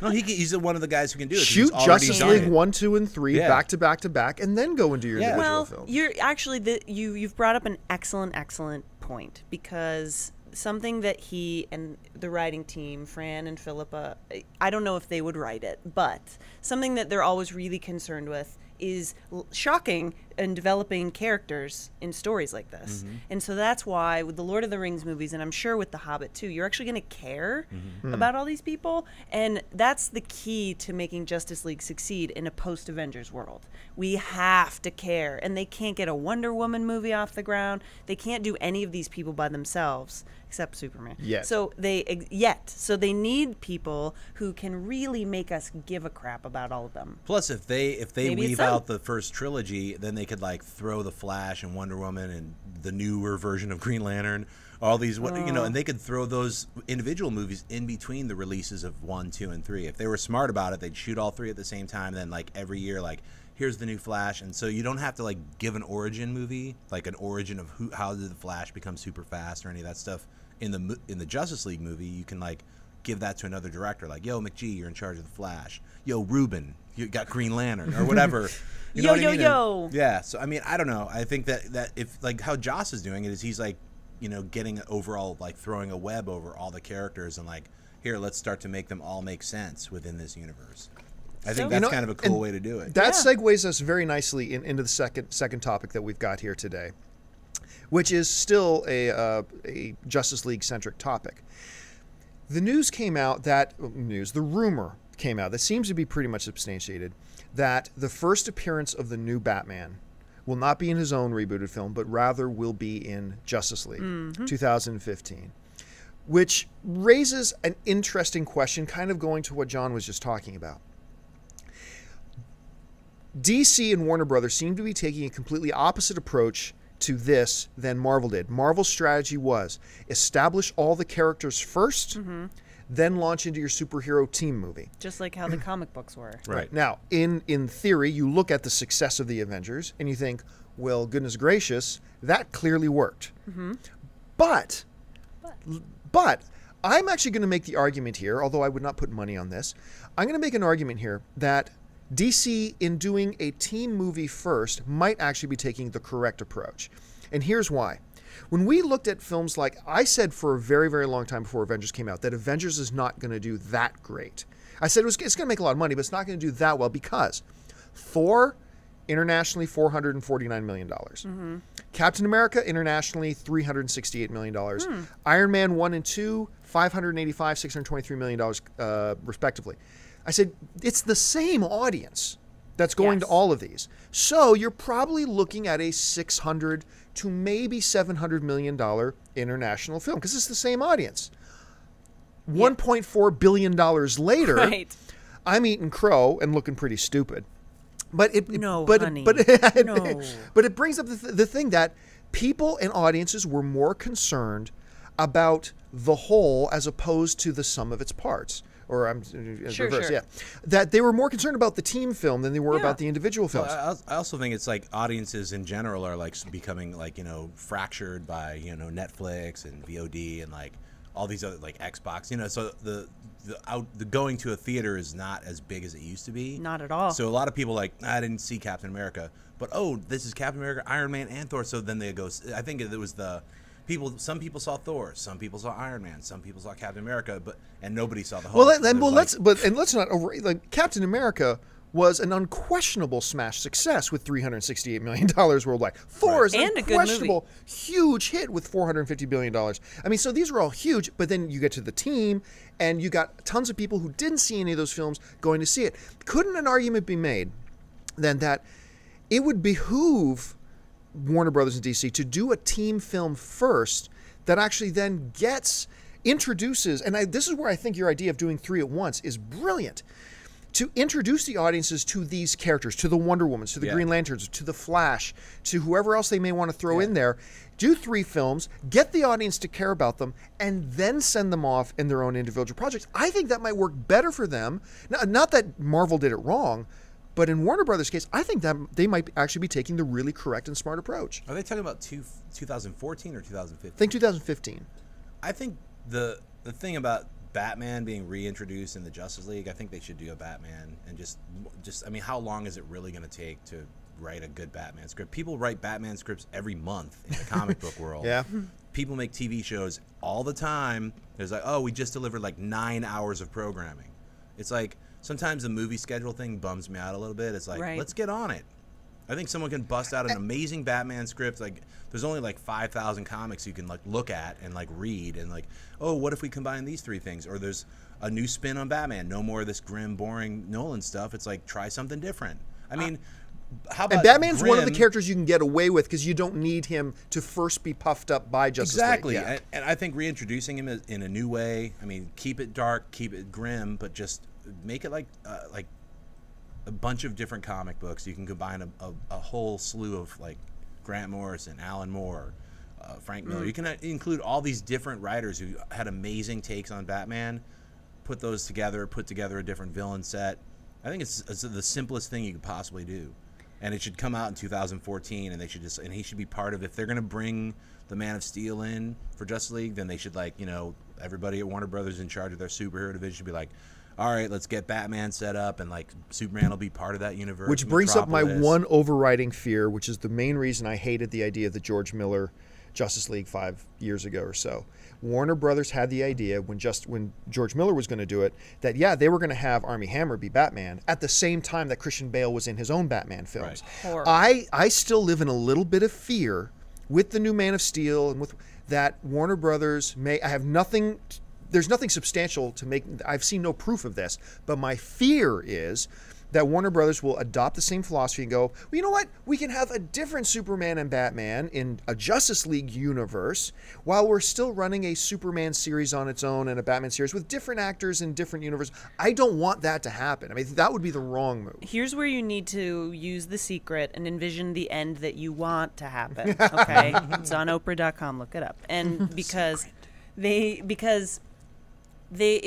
No, he's one of the guys who can do it. 'cause Shoot he's already Justice done League it. 1, 2, and 3 Yeah. back to back to back, and then go into your Yeah. individual well, films. you're actually you've brought up an excellent point because something that he and the writing team, Fran and Philippa, I don't know if they would write it, but something that they're always really concerned with is shocking and developing characters in stories like this. And so that's why with the Lord of the Rings movies, and I'm sure with The Hobbit too, you're actually going to care about all these people. And that's the key to making Justice League succeed in a post-Avengers world. We have to care. And they can't get a Wonder Woman movie off the ground. They can't do any of these people by themselves, except Superman. Yet. So they need people who can really make us give a crap about all of them. Plus, if they Maybe it's weave them. out the first trilogy, then they could like throw the Flash and Wonder Woman and the newer version of Green Lantern, all these, and they could throw those individual movies in between the releases of 1, 2, and 3. If they were smart about it, they'd shoot all 3 at the same time. Then like every year, like here's the new Flash, and so you don't have to like give an origin movie, like an origin of how did the Flash become super fast or any of that stuff in the Justice League movie. You can like give that to another director, like, yo, McGee, you're in charge of the Flash. Yo, Ruben, you got Green Lantern or whatever. You know what I mean? Yo. Yeah. So I mean, I don't know. I think that if like how Joss is doing it is he's like, getting overall like throwing a web over all the characters and like, here, let's start to make them all make sense within this universe. I think that's kind of a cool way to do it. That segues us very nicely into the second topic that we've got here today. which is still a Justice League-centric topic. The news came out the rumor came out that seems to be pretty much substantiated, that the first appearance of the new Batman will not be in his own rebooted film, but rather will be in Justice League 2015, which raises an interesting question, kind of going to what John was just talking about. DC and Warner Brothers seem to be taking a completely opposite approach to this than Marvel did. Marvel's strategy was establish all the characters first, then launch into your superhero team movie. Just like how the comic books were. Right. Now, in theory, you look at the success of the Avengers and you think, well, goodness gracious, that clearly worked. But I'm actually going to make the argument here, although I would not put money on this, I'm going to make an argument here that DC, in doing a team movie first, might actually be taking the correct approach. And here's why. When we looked at films like, I said for a very, very long time before Avengers came out, that Avengers is not going to do that great. I said it's going to make a lot of money, but it's not going to do that well because Thor, internationally, $449 million. Captain America, internationally, $368 million. Iron Man 1 and 2, $585, $623 million, respectively. I said, it's the same audience that's going to all of these. So you're probably looking at a $600 to maybe $700 million international film because it's the same audience. $1.4 billion later, I'm eating crow and looking pretty stupid. But it brings up the thing that people and audiences were more concerned about the whole as opposed to the sum of its parts. Or I'm reverse, yeah. That they were more concerned about the team film than they were about the individual films. Well, I also think it's like audiences in general are like becoming like, fractured by, Netflix and VOD and like all these other like Xbox, so the going to a theater is not as big as it used to be. Not at all. So a lot of people like, I didn't see Captain America, but this is Captain America, Iron Man, and Thor. So then they go, I think it was some people saw Thor, some people saw Iron Man, some people saw Captain America, and nobody saw the whole. Let's not Captain America was an unquestionable smash success with $368 million worldwide. Thor is an unquestionable huge hit with $450 billion. I mean, so these are all huge, but then you get to the team, and you got tons of people who didn't see any of those films going to see it. Couldn't an argument be made then that it would behoove Warner Brothers and DC to do a team film first that actually then introduces, and this is where I think your idea of doing three at once is brilliant, to introduce the audiences to these characters, to the Wonder Womans, to the Green Lanterns, to the Flash, to whoever else they may want to throw in there. Do 3 films, get the audience to care about them, and then send them off in their own individual projects. I think that might work better for them. Not that Marvel did it wrong, but in Warner Brothers' case, I think that they might actually be taking the really correct and smart approach. Are they talking about 2014 or 2015? I think 2015. I think the thing about Batman being reintroduced in the Justice League, I think they should do a Batman and just I mean, how long is it really going to take to write a good Batman script? People write Batman scripts every month in the comic book world. Yeah. People make TV shows all the time. There's like, we just delivered like 9 hours of programming. It's like sometimes the movie schedule thing bums me out a little bit. It's like, let's get on it. I think someone can bust out an amazing Batman script. Like, there's only like 5,000 comics you can like look at and like read and like, what if we combine these 3 things? Or there's a new spin on Batman. No more of this grim, boring Nolan stuff. It's like, try something different. I mean, how about Batman's one of the characters you can get away with because you don't need him to first be puffed up by Justice League. Exactly. Yeah. And I think reintroducing him in a new way. I mean, keep it dark, keep it grim, but just make it like a bunch of different comic books. You can combine a whole slew of like Grant Morrison, Alan Moore, Frank Miller. You can include all these different writers who had amazing takes on Batman, put those together, put together a different villain set. I think it's the simplest thing you could possibly do. And it should come out in 2014, and he should be part of. If they're going to bring the Man of Steel in for Justice League, then they should everybody at Warner Brothers in charge of their superhero division should be like, all right, let's get Batman set up, and like Superman will be part of that universe. Which brings up my one overriding fear, which is the main reason I hated the idea of the George Miller Justice League 5 years ago or so. Warner Brothers had the idea when George Miller was going to do it that they were going to have Armie Hammer be Batman at the same time that Christian Bale was in his own Batman films. Right. I still live in a little bit of fear with the new Man of Steel and with that Warner Brothers may, I have nothing, there's nothing substantial to make, I've seen no proof of this, but my fear is that Warner Brothers will adopt the same philosophy and go, well, you know what? We can have a different Superman and Batman in a Justice League universe while we're still running a Superman series on its own and a Batman series with different actors in different universes. I don't want that to happen. I mean, that would be the wrong move. Here's where you need to use The Secret and envision the end that you want to happen. Okay? It's on Oprah.com. Look it up. And because it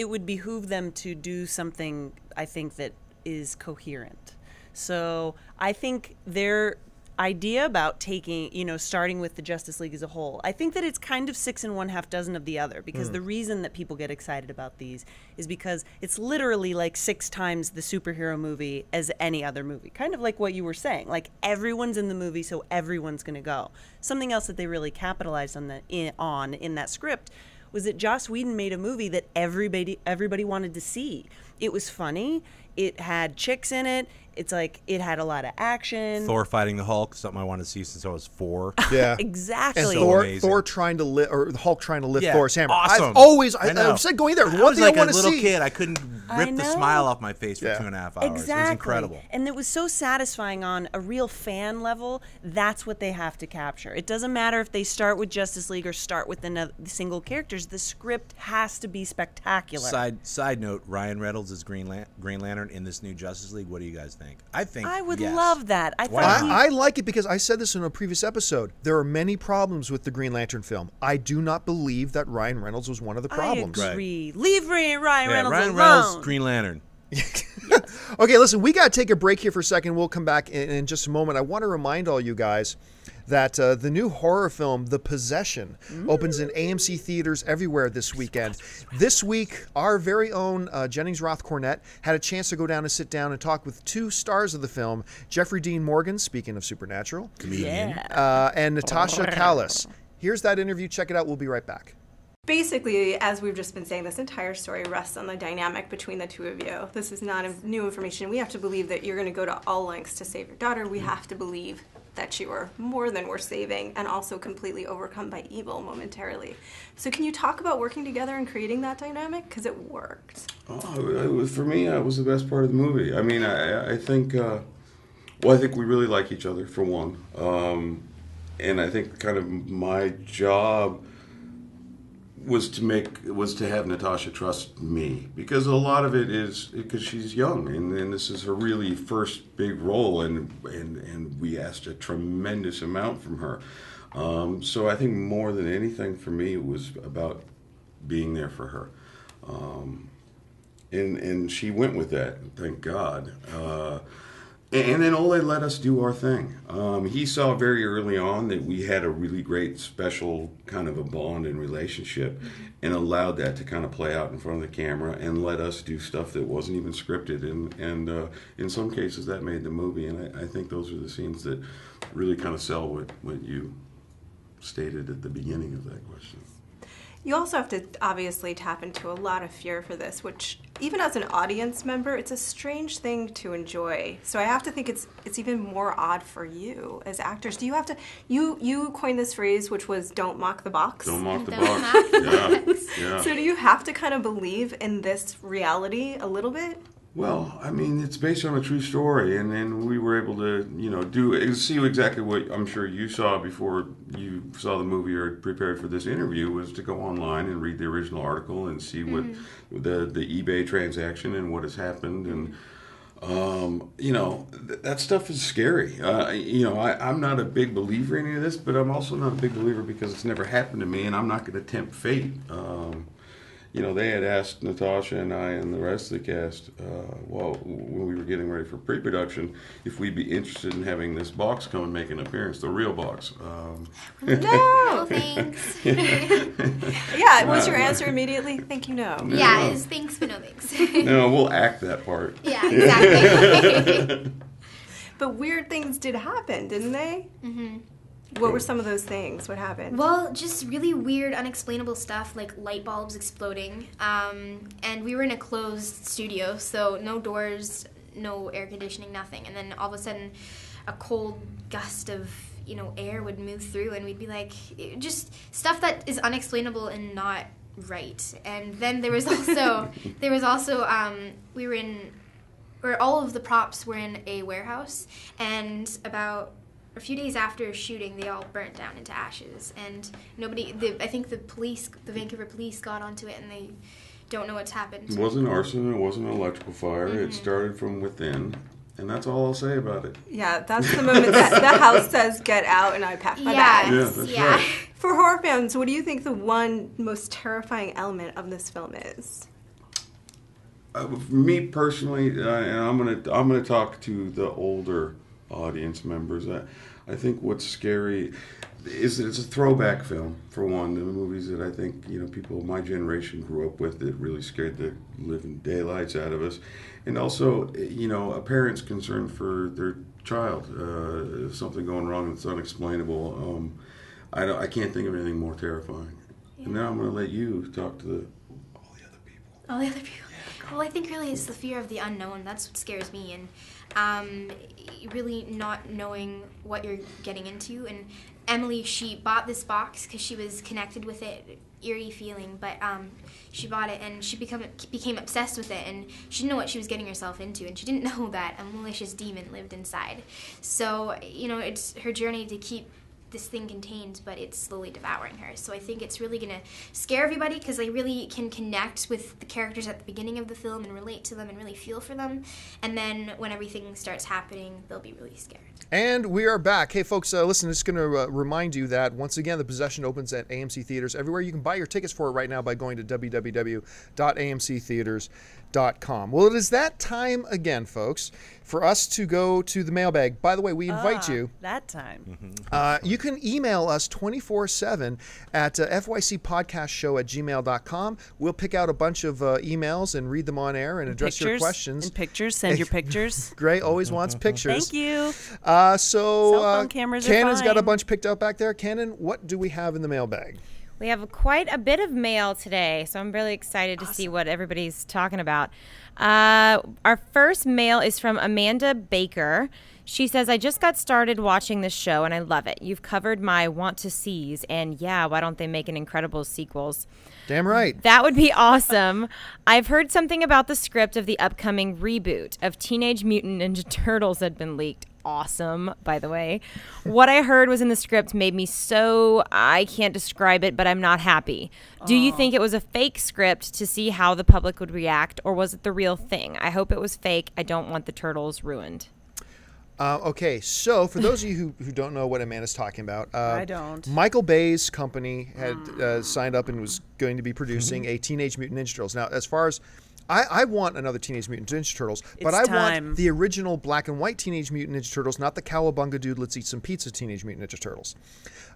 would behoove them to do something, I think, that is coherent. So I think their idea about taking, starting with the Justice League as a whole, I think that it's kind of 6 1/2 of the other, because the reason that people get excited about these is because it's literally like 6 times the superhero movie as any other movie. Kind of like what you were saying, like everyone's in the movie, so everyone's going to go. Something else that they really capitalized on in that script was that Joss Whedon made a movie that everybody wanted to see. It was funny. It had chicks in it. It's like it had a lot of action. Thor fighting the Hulk, something I wanted to see since I was 4. Yeah, exactly. And Thor trying to lift, or the Hulk trying to lift Thor's hammer. Awesome. I've said going there. One thing like I want a to little see. kid. I couldn't rip the smile off my face for 2.5 hours. Exactly. It was incredible. And it was so satisfying on a real fan level. That's what they have to capture. It doesn't matter if they start with Justice League or start with the single characters. The script has to be spectacular. Side note: Ryan Reynolds is Green Lantern in this new Justice League. What do you guys think? I would yes. love that. I like it because I said this in a previous episode. There are many problems with the Green Lantern film. I do not believe that Ryan Reynolds was one of the problems. I agree. Leave Ryan Reynolds Ryan alone. Reynolds, Green Lantern. Okay, listen, we got to take a break here for a second. We'll come back in just a moment. I want to remind all you guys that the new horror film, The Possession, opens in AMC theaters everywhere this weekend. This week, our very own Jennings Roth Cornett had a chance to go down and sit down and talk with 2 stars of the film, Jeffrey Dean Morgan, speaking of Supernatural, Comedian. and Natasha Callis. Here's that interview. Check it out. We'll be right back. Basically, as we've just been saying, this entire story rests on the dynamic between the two of you. This is not new information. We have to believe that you're going to go to all lengths to save your daughter. We have to believe that you are more than worth saving and also completely overcome by evil momentarily. So can you talk about working together and creating that dynamic? Because it worked. For me, it was the best part of the movie. I mean, I think, I think we really like each other, for one. And I think kind of my job was to have Natasha trust me, because a lot of it is because she's young and this is her really first big role, and we asked a tremendous amount from her. So I think more than anything for me it was about being there for her, and she went with that, thank God. And then Ole let us do our thing. He saw very early on that we had a really great, special kind of a bond and relationship, and allowed that to kind of play out in front of the camera and let us do stuff that wasn't even scripted. And in some cases, that made the movie. And I think those are the scenes that really kind of sell what you stated at the beginning of that question. You also have to obviously tap into a lot of fear for this, which even as an audience member, it's a strange thing to enjoy. So I have to think it's even more odd for you as actors. Do you have to, you coined this phrase, which was "don't mock the box." Don't mock the box. Yeah. So do you have to kind of believe in this reality a little bit? Well, I mean, it's based on a true story, and then we were able to, see exactly what I'm sure you saw before you saw the movie or prepared for this interview, was to go online and read the original article and see what the eBay transaction and what has happened, and that stuff is scary. I'm not a big believer in any of this, but I'm also not a big believer because it's never happened to me, and I'm not going to tempt fate. They had asked Natasha and I and the rest of the cast, when we were getting ready for pre-production, if we'd be interested in having this box come and make an appearance, the real box. No, thanks. Yeah, was your answer immediately? Thank you, no. Yeah, it's thanks, but no thanks. No, we'll act that part. Yeah, exactly. But weird things did happen, didn't they? Mm-hmm. What were some of those things? What happened? Well, just really weird, unexplainable stuff, like light bulbs exploding. And we were in a closed studio, so no doors, no air conditioning, nothing. And then all of a sudden, a cold gust of, air would move through, and we'd be like, just stuff that is unexplainable and not right. And then there was also we were in, or all of the props were in a warehouse, and about a few days after shooting, they all burnt down into ashes, and I think the Vancouver police got onto it, and they don't know what's happened. It wasn't arson, it wasn't an electrical fire, it started from within, and that's all I'll say about it. Yeah, that's the moment that the house says, "Get out," and I pack my bags. Yeah, that's right. For horror fans, what do you think the one most terrifying element of this film is? For me personally, and I'm gonna talk to the older audience members. I think what's scary is that it's a throwback film, for one. The movies that I think people of my generation grew up with that really scared the living daylights out of us, and also a parent's concern for their child. If something going wrong that's unexplainable. I can't think of anything more terrifying. Yeah. And now I'm going to let you talk to all the other people. All the other people. Well, I think really it's the fear of the unknown. That's what scares me, and really not knowing what you're getting into. And Emily, she bought this box because she was connected with it, eerie feeling, but she bought it and she became obsessed with it, and she didn't know what she was getting herself into, and she didn't know that a malicious demon lived inside. So, it's her journey to keep this thing contained, but it's slowly devouring her. So I think it's really going to scare everybody, because they really can connect with the characters at the beginning of the film and relate to them and really feel for them. And then when everything starts happening, they'll be really scared. And we are back. Hey, folks, listen, just going to remind you that, once again, The Possession opens at AMC Theaters everywhere. You can buy your tickets for it right now by going to www.amctheaters.com. Well, it is that time again, folks, for us to go to the mailbag. By the way, we invite you. That time. You can email us 24/7 at fycpodcastshow@gmail.com. We'll pick out a bunch of emails and read them on air and address your questions. And pictures. Send your pictures. Gray always wants pictures. Thank you. Cell phone cameras are Cannon's got a fine. bunch picked out back there. Cannon, what do we have in the mailbag? We have quite a bit of mail today, so I'm really excited to see what everybody's talking about. Our first mail is from Amanda Baker. She says, I just got started watching this show, and I love it. You've covered my want to sees, and yeah, why don't they make an Incredibles sequels? Damn right. That would be awesome. I've heard something about the script of the upcoming reboot of Teenage Mutant Ninja Turtles had been leaked. Awesome, by the way. What I heard was in the script made me so, I can't describe it, but I'm not happy. Do you think it was a fake script to see how the public would react, or was it the real thing? I hope it was fake. I don't want the turtles ruined. Okay, so for those of you who don't know what Amanda's talking about, I don't. Michael Bay's company had signed up and was going to be producing a Teenage Mutant Ninja Turtles. Now, as far as I want another Teenage Mutant Ninja Turtles, but I want the original black and white Teenage Mutant Ninja Turtles, not the Cowabunga Dude, Let's Eat Some Pizza Teenage Mutant Ninja Turtles.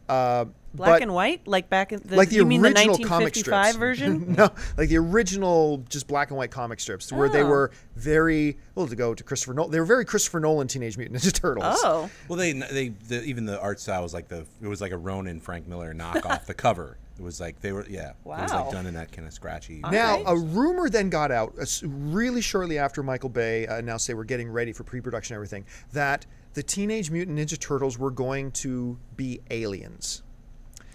Black and white? Like back in the, like the you mean the original comic 1955 strips. version? No, like the original just black and white comic strips, where they were very, well, to go to Christopher Nolan, they were very Christopher Nolan Teenage Mutant Ninja Turtles. Oh. Well, even the art style was like it was like a Ronin Frank Miller knockoff. The cover, it was like they were, It was like done in that kind of scratchy. Now, a rumor then got out really shortly after Michael Bay announced they were getting ready for pre-production and everything, that the Teenage Mutant Ninja Turtles were going to be aliens.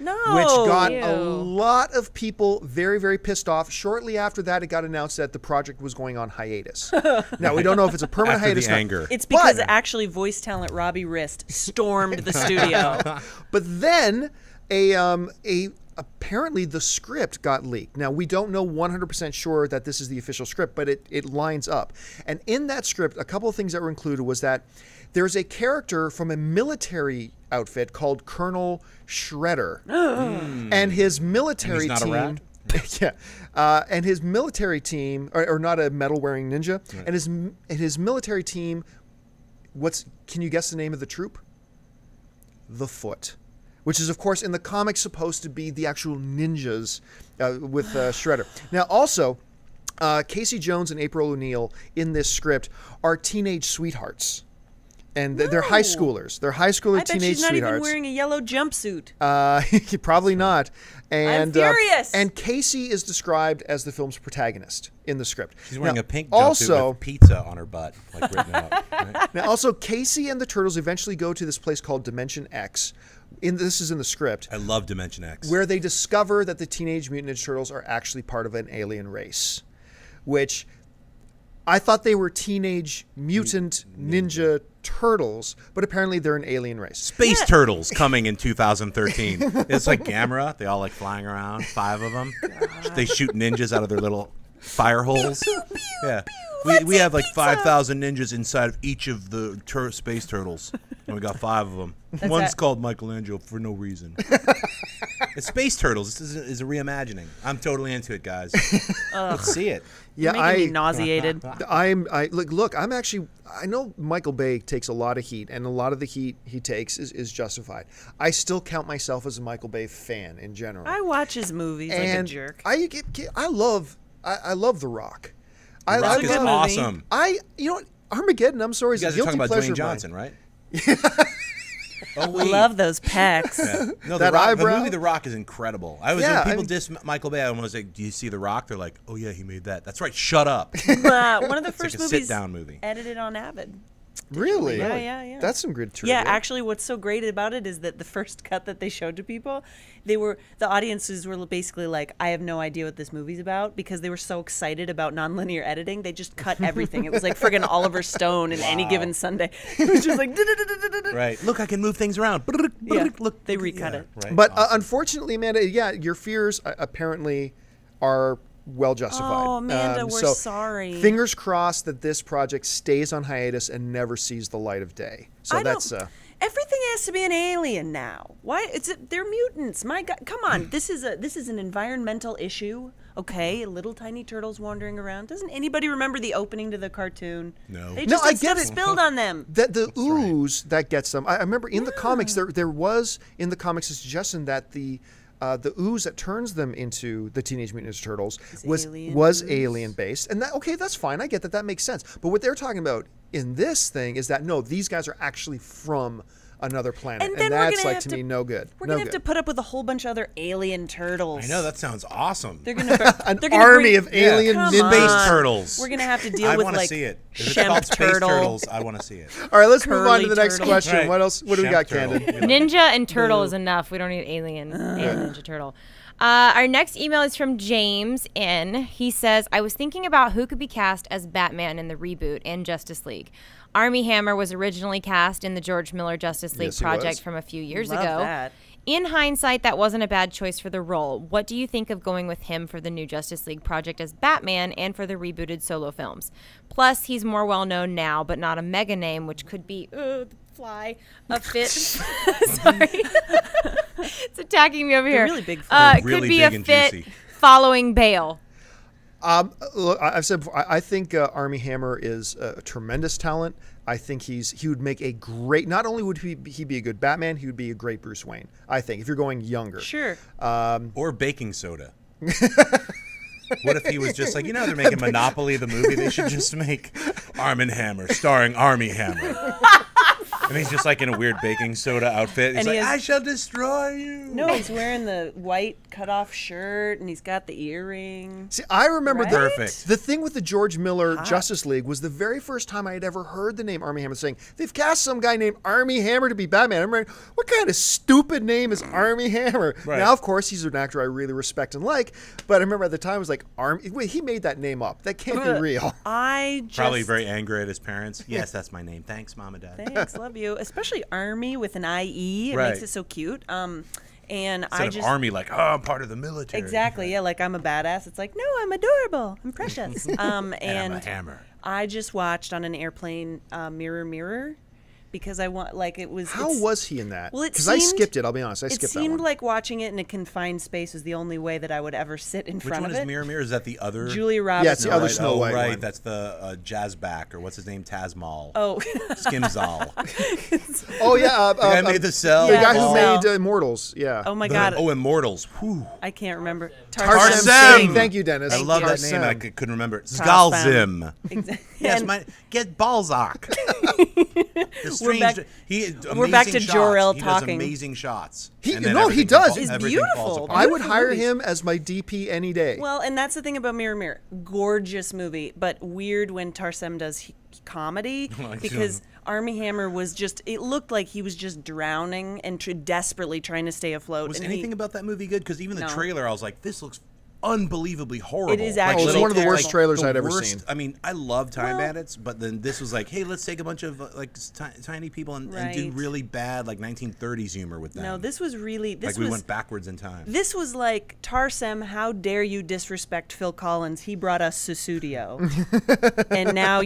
No. Which got a lot of people very, very pissed off. Shortly after that, it got announced that the project was going on hiatus. Now, we don't know if it's a permanent hiatus. The anger. It's because actually voice talent Robbie Rist stormed the studio. But then apparently the script got leaked. Now, we don't know 100% sure that this is the official script, but it lines up. And in that script, a couple of things that were included was that there's a character from a military outfit called Colonel Shredder. And his military and he's team... not a rat? Yeah. And his military team, or not a metal-wearing ninja, right. and his military team, can you guess the name of the troop? The Foot. Which is, of course, in the comics supposed to be the actual ninjas with Shredder. Now, also, Casey Jones and April O'Neil in this script are teenage sweethearts. And they're high schoolers. They're high schooler I bet teenage she's not even sweethearts. wearing a yellow jumpsuit. Probably not. And, I'm furious. And Casey is described as the film's protagonist in the script. She's wearing Now, a pink also, jumpsuit with pizza on her butt, like written up. Right? Now, also, Casey and the Turtles eventually go to this place called Dimension X. This is in the script. I love Dimension X. Where they discover that the Teenage Mutant Ninja Turtles are actually part of an alien race, which I thought they were Teenage Mutant Ninja Turtles, but apparently they're an alien race. Space Turtles coming in 2013. It's like Gamera. They all like flying around, 5 of them. They shoot ninjas out of their little fire holes. Yeah. We have like 5,000 ninjas inside of each of the space turtles, and we got 5 of them. One's called Michelangelo for no reason. It's Space Turtles. This is a reimagining. I'm totally into it, guys. Let's see it. Yeah, You're making me nauseated. Look. I know Michael Bay takes a lot of heat, and a lot of the heat he takes is justified. I still count myself as a Michael Bay fan in general. I watch his movies like a jerk. I love The Rock. The Rock is movie. awesome. You know what? Armageddon, I'm sorry, is You a guys are guilty talking about pleasure Dwayne of mine. Johnson, right? Love those pecs. Yeah. No, That the Rock, eyebrow? the movie The Rock is incredible. When people diss Michael Bay, I was like, "Do you see The Rock?" They're like, "Oh yeah, he made that." That's right. Shut up. One of the first like a movies sit-down movie. edited on Avid. Really? Yeah. That's some good trivia. Yeah, actually, what's so great about it is that the first cut that they showed to people, the audiences were basically like, I have no idea what this movie's about, because they were so excited about nonlinear editing, they just cut everything. It was like friggin' Oliver Stone in Any Given Sunday. It was just like, Right. Look, I can move things around. yeah, Look, they recut it. Right. But Awesome. unfortunately, Amanda, your fears apparently are well justified. Oh, Amanda, we're so sorry. Fingers crossed that this project stays on hiatus and never sees the light of day. So Everything has to be an alien now. Why? They're mutants. My God, come on. This is an environmental issue. Okay, little tiny turtles wandering around. Doesn't anybody remember the opening to the cartoon? No. They just I had get stuff it. spilled on them. the ooze that gets them. I remember in the comics there was in the comics a suggestion that the ooze that turns them into the Teenage Mutant Ninja Turtles was alien based, and that's fine. I get that makes sense. But what they're talking about in this thing is that no, these guys are actually from another planet, and that's like to me no good. We're gonna have to put up with a whole bunch of other alien turtles. I know, that sounds awesome. They're gonna an army of alien Come ninjas. Space turtles. We're gonna have to deal I with want to like see it. If it's Shemp called Space Turtle. Turtles, I want to see it. All right, let's move on to Curly the next turtle. question. Right. What else? What do we got, Shemp Turtle. Candid? Ninja and turtle is enough. We don't need alien Ninja Turtle. Our next email is from James N. He says, I was thinking about who could be cast as Batman in the reboot and Justice League. Armie Hammer was originally cast in the George Miller Justice League Yes, he was. project from a few years Love ago. that. In hindsight, that wasn't a bad choice for the role. What do you think of going with him for the new Justice League project as Batman and for the rebooted solo films? Plus, he's more well-known now, but not a mega name, which could be, the fly, a fit. Sorry. It's attacking me over here. really big fly. It Really could be big a and fit juicy. following Bale. Look, I've said before, I think Armie Hammer is a tremendous talent. I think he would make a great. Not only would he be a good Batman, he would be a great Bruce Wayne. I think if you're going younger. Sure. Or baking soda. What if he was just like, they're making Monopoly the movie. They should just make Arm & Hammer starring Armie Hammer. And he's just like in a weird baking soda outfit. He's And he like, has- I shall destroy you. No, he's wearing the white cut-off shirt, and he's got the earring. See, I remember Right? Perfect. the thing with the George Miller Justice League was the very first time I had ever heard the name Armie Hammer saying, they've cast some guy named Armie Hammer to be Batman. I remember, what kind of stupid name is Armie Hammer? Right. Now, of course, he's an actor I really respect and like, but I remember at the time I was like, wait, he made that name up. That can't be real. I just Probably very angry at his parents. Yes, that's my name. Thanks, Mom and Dad. Thanks, love you. Especially Army with an IE. It Right. makes it so cute. And Instead I of just Army, like, I'm part of the military. exactly, yeah, like I'm a badass. It's like, no, I'm adorable. I'm precious. And I'm a And hammer. I just watched on an airplane Mirror Mirror because I want it was. How was he in that? Well, it because I seemed- skipped it. I'll be honest. I It skipped that seemed one. like watching it in a confined space was the only way that I would ever sit in Which front one of is it. Mirror Mirror? Is that the other? Julia Roberts. Yeah, it's the other Snow White right. one. That's the Jazzback, or what's his name? Tazmal. Oh, Skimzal. Oh yeah, The guy made the cell. the guy Ball. who made Immortals. Yeah. oh my God, Immortals. Whew. I can't remember. Tarsem Tarsem. Singh. Thank you, Dennis. I love that Tarsem. name. And I couldn't remember it. Tarsem. Sgalzim. Exactly. Yes, get Balzac. The strange, back- we're back to amazing Jor-El shots. talking. He does amazing shots. He And then he everything does. It's everything falls beautiful. apart. I would Beautiful hire movies. him as my DP any day. Well, and that's the thing about Mirror Mirror. Gorgeous movie, but weird when Tarsem does comedy because Armie Hammer was just, it looked like he was just drowning and desperately trying to stay afloat. Was and anything about that movie good? Because even the No. trailer, I was like, this looks unbelievably horrible. It is Oh, actually it's one of the worst terrible. trailers the I'd ever worst- seen. I mean, I love Time Bandits, but then this was like, hey, let's take a bunch of tiny people and do Right. really bad 1930s humor with them. No, this was really, this we was, went backwards in time. this was like, Tarsem, how dare you disrespect Phil Collins? He brought us Susudio. And now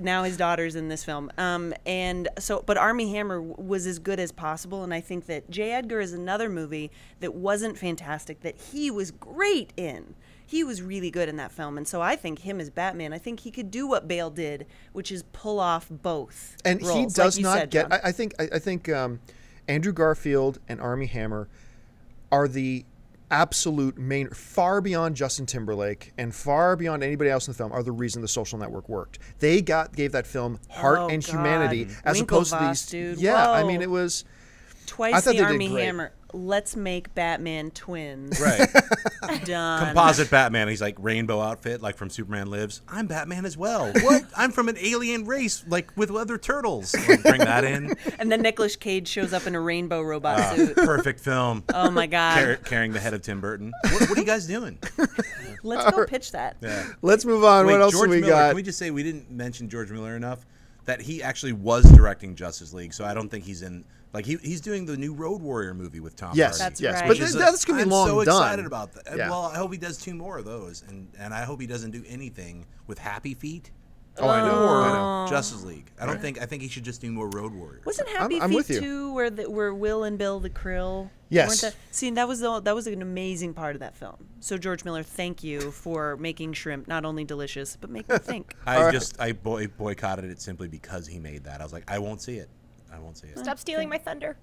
now his daughter's in this film. And so, but Armie Hammer was as good as possible. And I think that J. Edgar is another movie that wasn't fantastic, that he was great in. He was really good in that film. And so I think him as Batman, I think he could do what Bale did, which is pull off both And roles, he like does you not said, get. John. I think Andrew Garfield and Armie Hammer are the absolute main, far beyond Justin Timberlake and far beyond anybody else in the film, are the reason The Social Network worked. They gave that film heart Oh, and God. humanity, as opposed to Winklevoss, these. dude. Yeah, I Whoa. mean, it was. I Twice thought the they did Armie great. Hammer. Let's make Batman twins. Right. Done. Composite Batman. He's like rainbow outfit, like from Superman Lives. I'm Batman as well. What? I'm from an alien race, like with other turtles. Like, bring that in. And then Nicolas Cage shows up in a rainbow robot suit. Perfect film. Oh my God. Carrying the head of Tim Burton. What are you guys doing? Let's go pitch that. Yeah. Let's move on. Wait, what else George do we Miller, got? Can we just say we didn't mention George Miller enough? That he actually was directing Justice League, so I don't think he's in. Like he's doing the new Road Warrior movie with Tom Yes, Hardy. That's yes, right. but Which that's gonna be I'm long so done. excited about that. Yeah. Well, I hope he does 2 more of those, and I hope he doesn't do anything with Happy Feet. Oh, I know. Or I know. Justice League. I think he should just do more Road Warriors. Wasn't Happy I'm Feet with you. 2 where Will and Bill the Krill? Yes. See, that was an amazing part of that film. So George Miller, thank you for making shrimp not only delicious but make me think. I boycotted it simply because he made that. I was like, I won't see it. I won't see it. Stop stealing my thunder.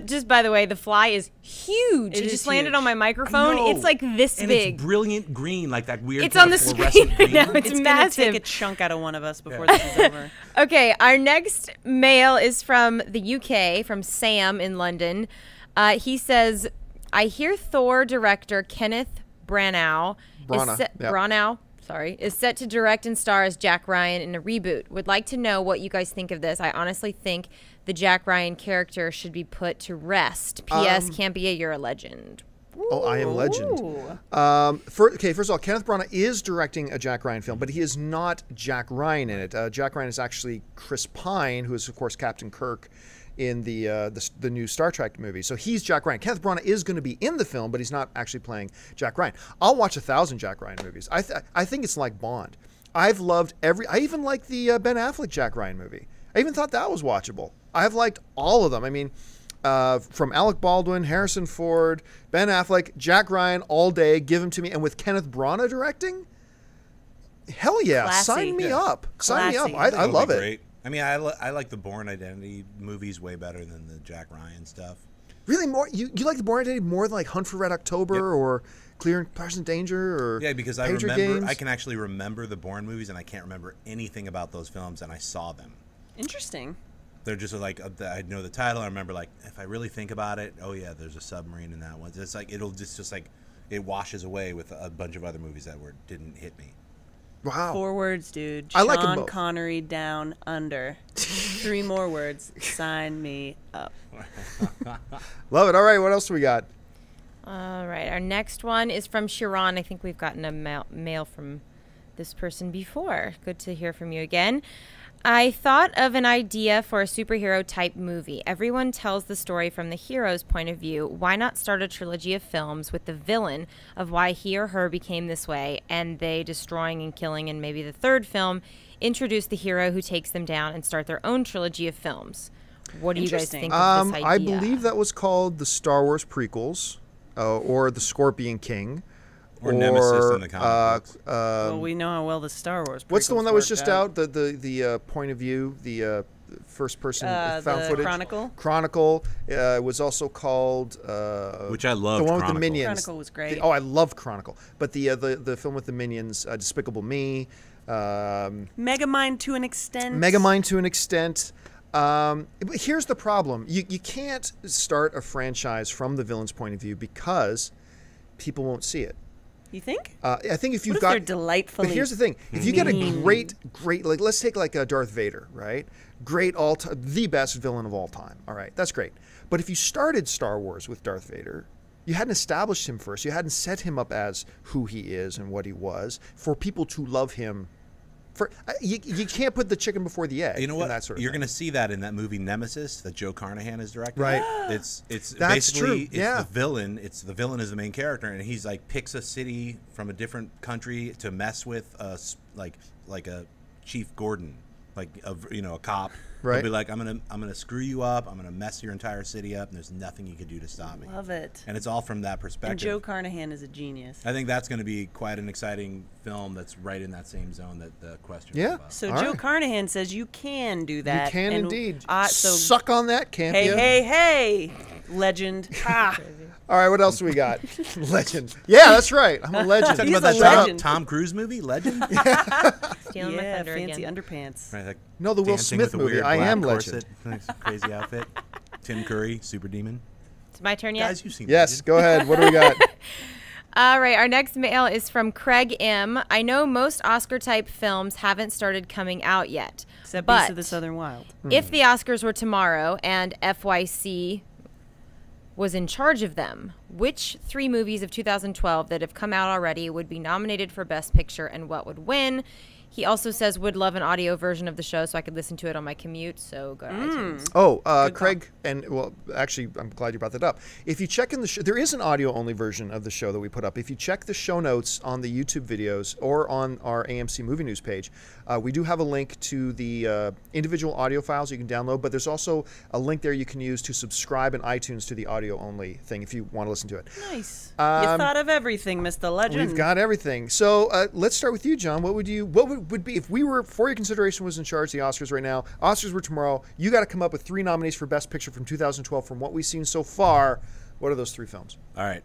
Just by the way, the fly is huge. It It is just landed huge. on my microphone. I know. It's like this and big. It's brilliant green, like that weird. It's kind on of the fluorescent screen right green. now. It's Gonna massive. take a chunk out of one of us before this is over. Okay, our next mail is from the UK, from Sam in London. He says, I hear Thor director Kenneth Branagh is set to direct and star as Jack Ryan in a reboot. Would like to know what you guys think of this. I honestly think the Jack Ryan character should be put to rest. P.S. Can't be a You're a Legend. Oh, I Am Legend. Ooh. First of all, Kenneth Branagh is directing a Jack Ryan film, but he is not Jack Ryan in it. Jack Ryan is actually Chris Pine, who is, of course, Captain Kirk in the new Star Trek movie. So he's Jack Ryan. Kenneth Branagh is going to be in the film, but he's not actually playing Jack Ryan. I'll watch 1,000 Jack Ryan movies. I think it's like Bond. I've loved I even like the Ben Affleck Jack Ryan movie. I even thought that was watchable. I've liked all of them. I mean, from Alec Baldwin, Harrison Ford, Ben Affleck, Jack Ryan, all day. Give them to me. And with Kenneth Branagh directing, hell yeah, Classy. sign me up. Sign me up. Classy. I love it. Great. I mean, I like the Bourne Identity movies way better than the Jack Ryan stuff. Really, more you like the Bourne Identity more than like Hunt for Red October or Clear and Present Danger or Yeah, because Patriot Games? I can actually remember the Bourne movies, and I can't remember anything about those films, and I saw them. Interesting. They're just like I know the title. I remember like if I really think about it, oh yeah, there's a submarine in that one. It's like it'll just like it washes away with a bunch of other movies that didn't hit me. Wow. 4 words, dude. I like 'em Sean both. Connery down under. 3 more words. Sign me up. Love it. All right, what else do we got? All right, our next one is from Sharon. I think we've gotten a mail from this person before. Good to hear from you again. I thought of an idea for a superhero type movie. Everyone tells the story from the hero's point of view. Why not start a trilogy of films with the villain of why he or her became this way, and they destroying and killing, and maybe the third film introduce the hero who takes them down and start their own trilogy of films. What do you guys Interesting. think of this idea? I believe that was called the Star Wars prequels, or the Scorpion King, Or Nemesis in the comic books. Well, we know how well the Star Wars. What's the one that was prequels just worked out? The point of view, the first person found the footage. Chronicle? Chronicle was also called Which I loved, the one with the Chronicle. Minions. Chronicle was great. I love Chronicle, but the film with the Minions, Despicable Me. Megamind to an extent. Megamind to an extent. But here's the problem. You can't start a franchise from the villain's point of view because people won't see it. You think? I think if you've What if got... they're delightfully But here's the thing. If you get a mean? great, like, let's take like a Darth Vader, right? Great the best villain of all time. All right, that's great. But if you started Star Wars with Darth Vader, you hadn't established him first. You hadn't set him up as who he is and what he was for people to love him. You can't put the chicken before the egg. You know what? That sort of You're thing. going to see that in that movie Nemesis that Joe Carnahan is directing. Right. It's That's basically true. it's Yeah. the villain. It's the villain is the main character, and he's like picks a city from a different country to mess with like a Chief Gordon, like a cop. Right. He'll be like, I'm gonna screw you up. I'm gonna mess your entire city up, and there's nothing you can do to stop me. Love it. And it's all from that perspective. And Joe Carnahan is a genius. I think that's going to be quite an exciting film that's right in that same zone that the question was Yeah. about. So All Joe right. Carnahan says you can do that. You can and indeed. So Suck on that, can't you? hey, legend. Ah. All right, what else do we got? Legend. Yeah, that's right. I'm a legend. Talking He's about a that legend. Tom Cruise movie, Legend? Stealing my Yeah, thunder fancy again. underpants. Right, like No, the Will dancing Smith with a movie, weird I black Am corset, Legend. crazy outfit. Tim Curry, super demon. It's my turn yet? Guys, you've seen Yes, Legend. go ahead. What do we got? All right, our next mail is from Craig M. I know most Oscar-type films haven't started coming out yet, Except but Beast of the Southern Wild. if the Oscars were tomorrow and FYC was in charge of them, which 3 movies of 2012 that have come out already would be nominated for Best Picture and what would win? He also says would love an audio version of the show so I could listen to it on my commute. So go to iTunes. Oh, Craig, and well, actually, I'm glad you brought that up. If you check in the show, there is an audio-only version of the show that we put up. If you check the show notes on the YouTube videos or on our AMC Movie News page, we do have a link to the individual audio files you can download, but there's also a link there you can use to subscribe in iTunes to the audio-only thing if you want to listen to it. Nice. You thought of everything, Mr. Legend. We've got everything. So let's start with you, John. What would be if we were, for your consideration, was in charge of the Oscars right now? Oscars were tomorrow. You got to come up with 3 nominees for Best Picture from 2012 from what we've seen so far. What are those 3 films? All right.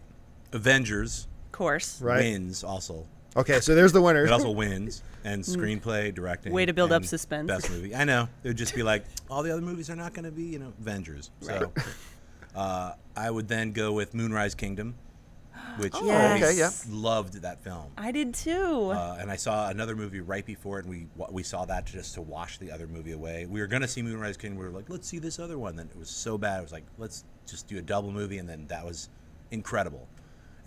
Avengers Of course. Right. wins also. Okay, so there's the winner. It also wins. And screenplay, directing. Way to build up and suspense. Best movie. I know. It would just be like, all the other movies are not going to be, Avengers. So I would then go with Moonrise Kingdom, which Yes. Okay, yeah. loved that film. I did too. And I saw another movie right before it, and we saw that just to wash the other movie away. We were going to see Moonrise Kingdom. We were like, let's see this other one. Then it was so bad. It was like, let's just do a double movie, and then that was incredible.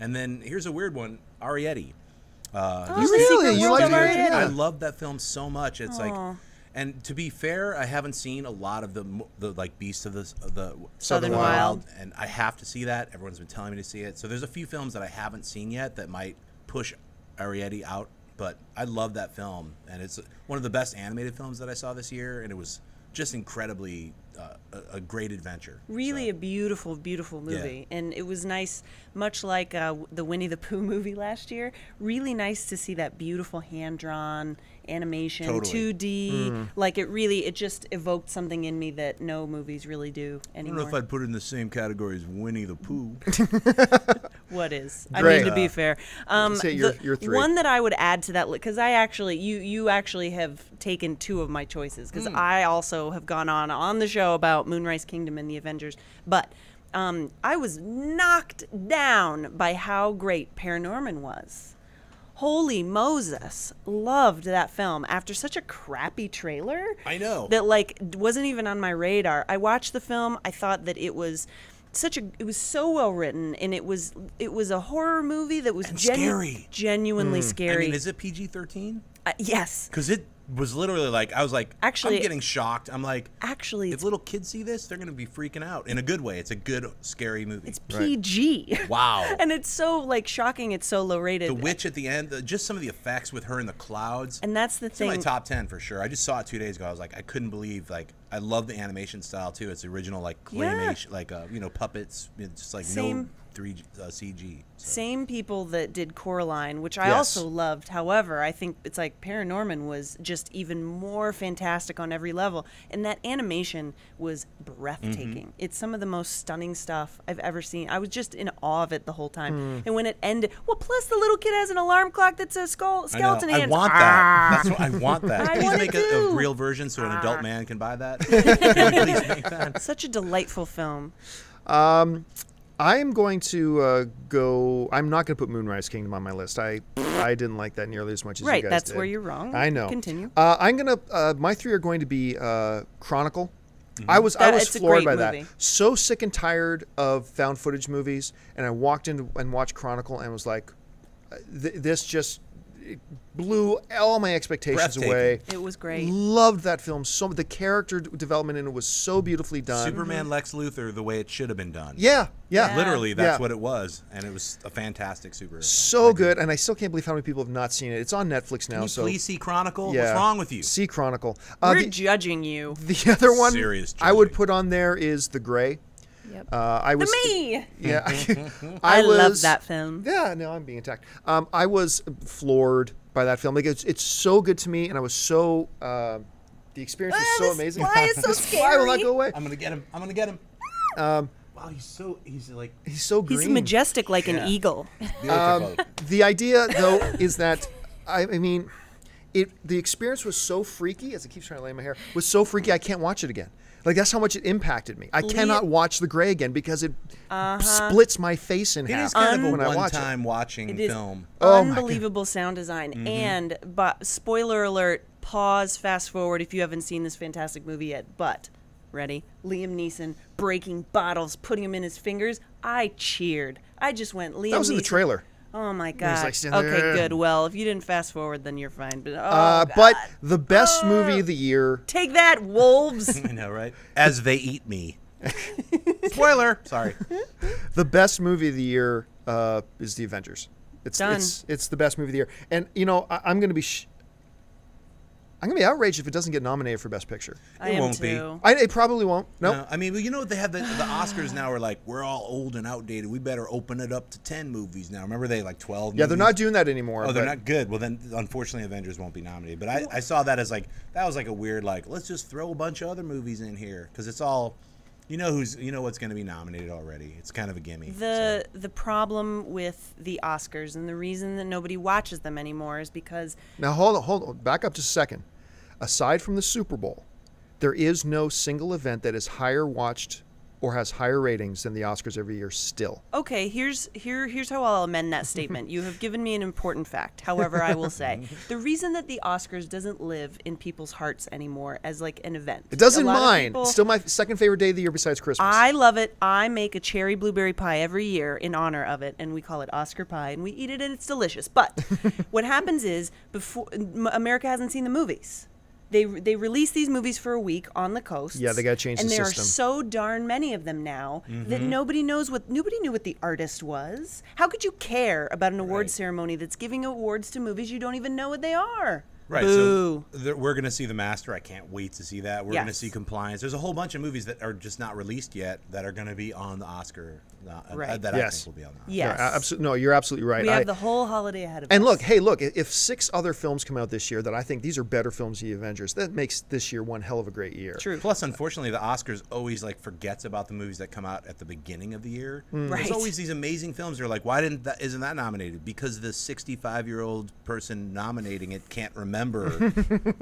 And then here's a weird one, Arrietty. Really? You like Arrietty? I love that film so much. It's like, and to be fair, I haven't seen a lot of the like Beast of the Southern Wild. and I have to see that. Everyone's been telling me to see it. So there's a few films that I haven't seen yet that might push Arrietty out. But I love that film, and it's one of the best animated films that I saw this year, and it was just incredibly a great adventure. Really So, a beautiful, beautiful movie. And it was nice, much like the Winnie the Pooh movie last year, really nice to see that beautiful hand-drawn animation, Totally. 2D. Like it just evoked something in me that no movies really do I don't anymore. know if I'd put it in the same category as Winnie the Pooh. What is? I Great. mean, to be fair. Say your 3. One that I would add to that, because I actually, you actually have taken 2 of my choices, because I also have gone on the show about Moonrise Kingdom and the Avengers, but I was knocked down by how great Paranorman was. Holy Moses, loved that film after such a crappy trailer. I know. That wasn't even on my radar. I watched the film. I thought that it was so well written, and it was a horror movie that was scary. genuinely scary. I mean, is it PG-13? Yes. Because it was literally like, I was like, Actually- I'm getting shocked. I'm like, Actually, if it's little kids see this, they're going to be freaking out in a good way. It's a good, scary movie. It's PG. Wow. And it's so shocking. It's so low rated. The witch at the end, just some of the effects with her in the clouds. And that's the It's in my thing. top 10 for sure. I just saw it 2 days ago. I was like, I couldn't believe I love the animation style too. It's original, like claymation, like puppets. It's just like no 3 CG. So. Same people that did Coraline, which I Yes. also loved. However, I think it's like Paranorman was just even more fantastic on every level. And that animation was breathtaking. It's some of the most stunning stuff I've ever seen. I was just in awe of it the whole time. And when it ended, well, plus the little kid has an alarm clock that says skeleton hands. I want that. That's what I want that. I Please want make it too. a real version so an adult man can buy that. Can you please make that? Such a delightful film. I am going to go. I'm not going to put Moonrise Kingdom on my list. I didn't like that nearly as much as you guys did. Right, that's where you're wrong. I know. Continue. I'm gonna. My 3 are going to be Chronicle. Mm-hmm. I was It's a floored great by movie. that. So sick and tired of found footage movies, and I walked in and watched Chronicle and was like, this just blew all my expectations away. It was great. Loved that film. So the character development in it was so beautifully done. Superman Lex Luthor the way it should have been done. Yeah. Literally, that's Yeah. what it was, and it was a fantastic superhero film. So good, and I still can't believe how many people have not seen it. It's on Netflix now. Can you so please see Chronicle? yeah. What's wrong with you? See Chronicle. We're judging you. The other one Serious I would judging. put on there is The Gray. Yep. I was Me! Yeah, I love was- that film. Yeah, no, I'm being attacked. I was floored by that film. Like it's so good to me, and I was so the experience was so this amazing. fly is so This fly will not scary. go away. I'm gonna get him. I'm gonna get him. Wow, he's like He's so green. He's majestic like Yeah. an eagle. beautiful. The idea, though, is that I mean, the experience was so freaky. As it keeps trying to lay in my hair, was so freaky. I can't watch it again. Like that's how much it impacted me. I cannot watch The Gray again because it splits my face in It half is kind of when a I watch it. one-time watching It is film. Oh my unbelievable sound design. But spoiler alert, pause, fast forward if you haven't seen this fantastic movie yet. But, ready? Liam Neeson breaking bottles, putting them in his fingers. I cheered. I just went, Liam Neeson. That was in the trailer. Oh my God. like, standing Okay, there. good. Well, if you didn't fast forward, then you're fine. But, But the best movie of the year. take that, wolves. I know, right? As they eat me. Spoiler. Sorry. The best movie of the year is The Avengers. Done. It's the best movie of the year. And you know, I'm going to be I'm going to be outraged if it doesn't get nominated for Best Picture. I It am won't be. too. It probably won't. Nope. No, I mean, you know, they have the Oscars now are like, we're all old and outdated. We better open it up to 10 movies now. Remember they like 12 Yeah, they're movies? not doing that anymore. Oh, they're but- not good. Well, then, unfortunately, Avengers won't be nominated. But I saw that as like, that was like a weird, like, let's just throw a bunch of other movies in here. Because it's all, you know what's going to be nominated already. It's kind of a gimme. The problem with the Oscars and the reason that nobody watches them anymore is because Now hold on. Back up just a second. Aside from the Super Bowl, there is no single event that is higher watched or has higher ratings than the Oscars every year still. okay, here's how I'll amend that statement. You have given me an important fact. However, I will say the reason that the Oscars doesn't live in people's hearts anymore as like an event. It doesn't A lot of mind. people- It's still my second favorite day of the year besides Christmas. I love it. I make a cherry blueberry pie every year in honor of it, and we call it Oscar pie, and we eat it, and it's delicious. But what happens is, America hasn't seen the movies. They release these movies for a week on the coast. Yeah, they gotta change the And there system. are so darn many of them now that nobody knew what the artist was. How could you care about an award ceremony that's giving awards to movies you don't even know what they are? Right, Boo. so we're going to see The Master. I can't wait to see that. We're going to Yes. see Compliance. There's a whole bunch of movies that are just not released yet that are going to be on the Oscar. Right. That I Yes. think will be on the Oscar. Yes. No, you're absolutely right. We have the whole holiday ahead of And us. look, if 6 other films come out this year that I think these are better films than the Avengers, that makes this year one hell of a great year. True. Plus, unfortunately, the Oscars always like forgets about the movies that come out at the beginning of the year. There's Right. always these amazing films. They're like, why isn't that nominated? Because the 65-year-old person nominating it can't remember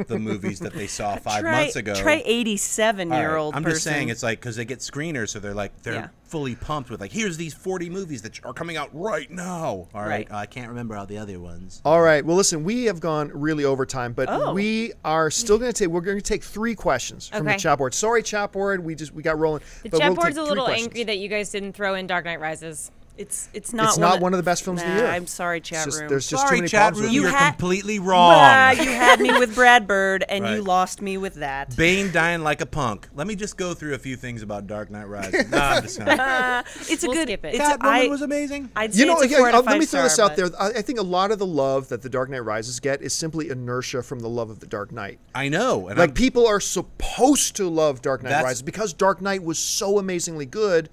the movies that they saw 5 months ago. Try 87-year-old I'm person. just saying, it's like because they get screeners, so they're Yeah. fully pumped with like, here's these 40 movies that are coming out right now. All right, Right. I can't remember all the other ones. All right. Well, listen, we have gone really over time, but Oh. we are still going to take 3 questions from the Okay. chat board. Sorry, chat board. We got rolling. The but chat we'll board's take a 3 little questions. angry that you guys didn't throw in Dark Knight Rises. It's not. It's not one of the best films of the year. I'm sorry, chat room. There's just too Sorry, many chat problems room, with it. you're had- completely wrong. You had me with Brad Bird, and you Right. lost me with that. Bane dying like a punk. Let me just go through a few things about Dark Knight Rises. No, I'm just not. It's a We'll good. skip it. It's Catwoman was amazing. I'd say it's a 4 out of 5 let me throw this star, out there. but- I think a lot of the love that The Dark Knight Rises get is simply inertia from the love of The Dark Knight. I know. And Like I'm- people are supposed to love Dark Knight That's- Rises because Dark Knight was so amazingly good.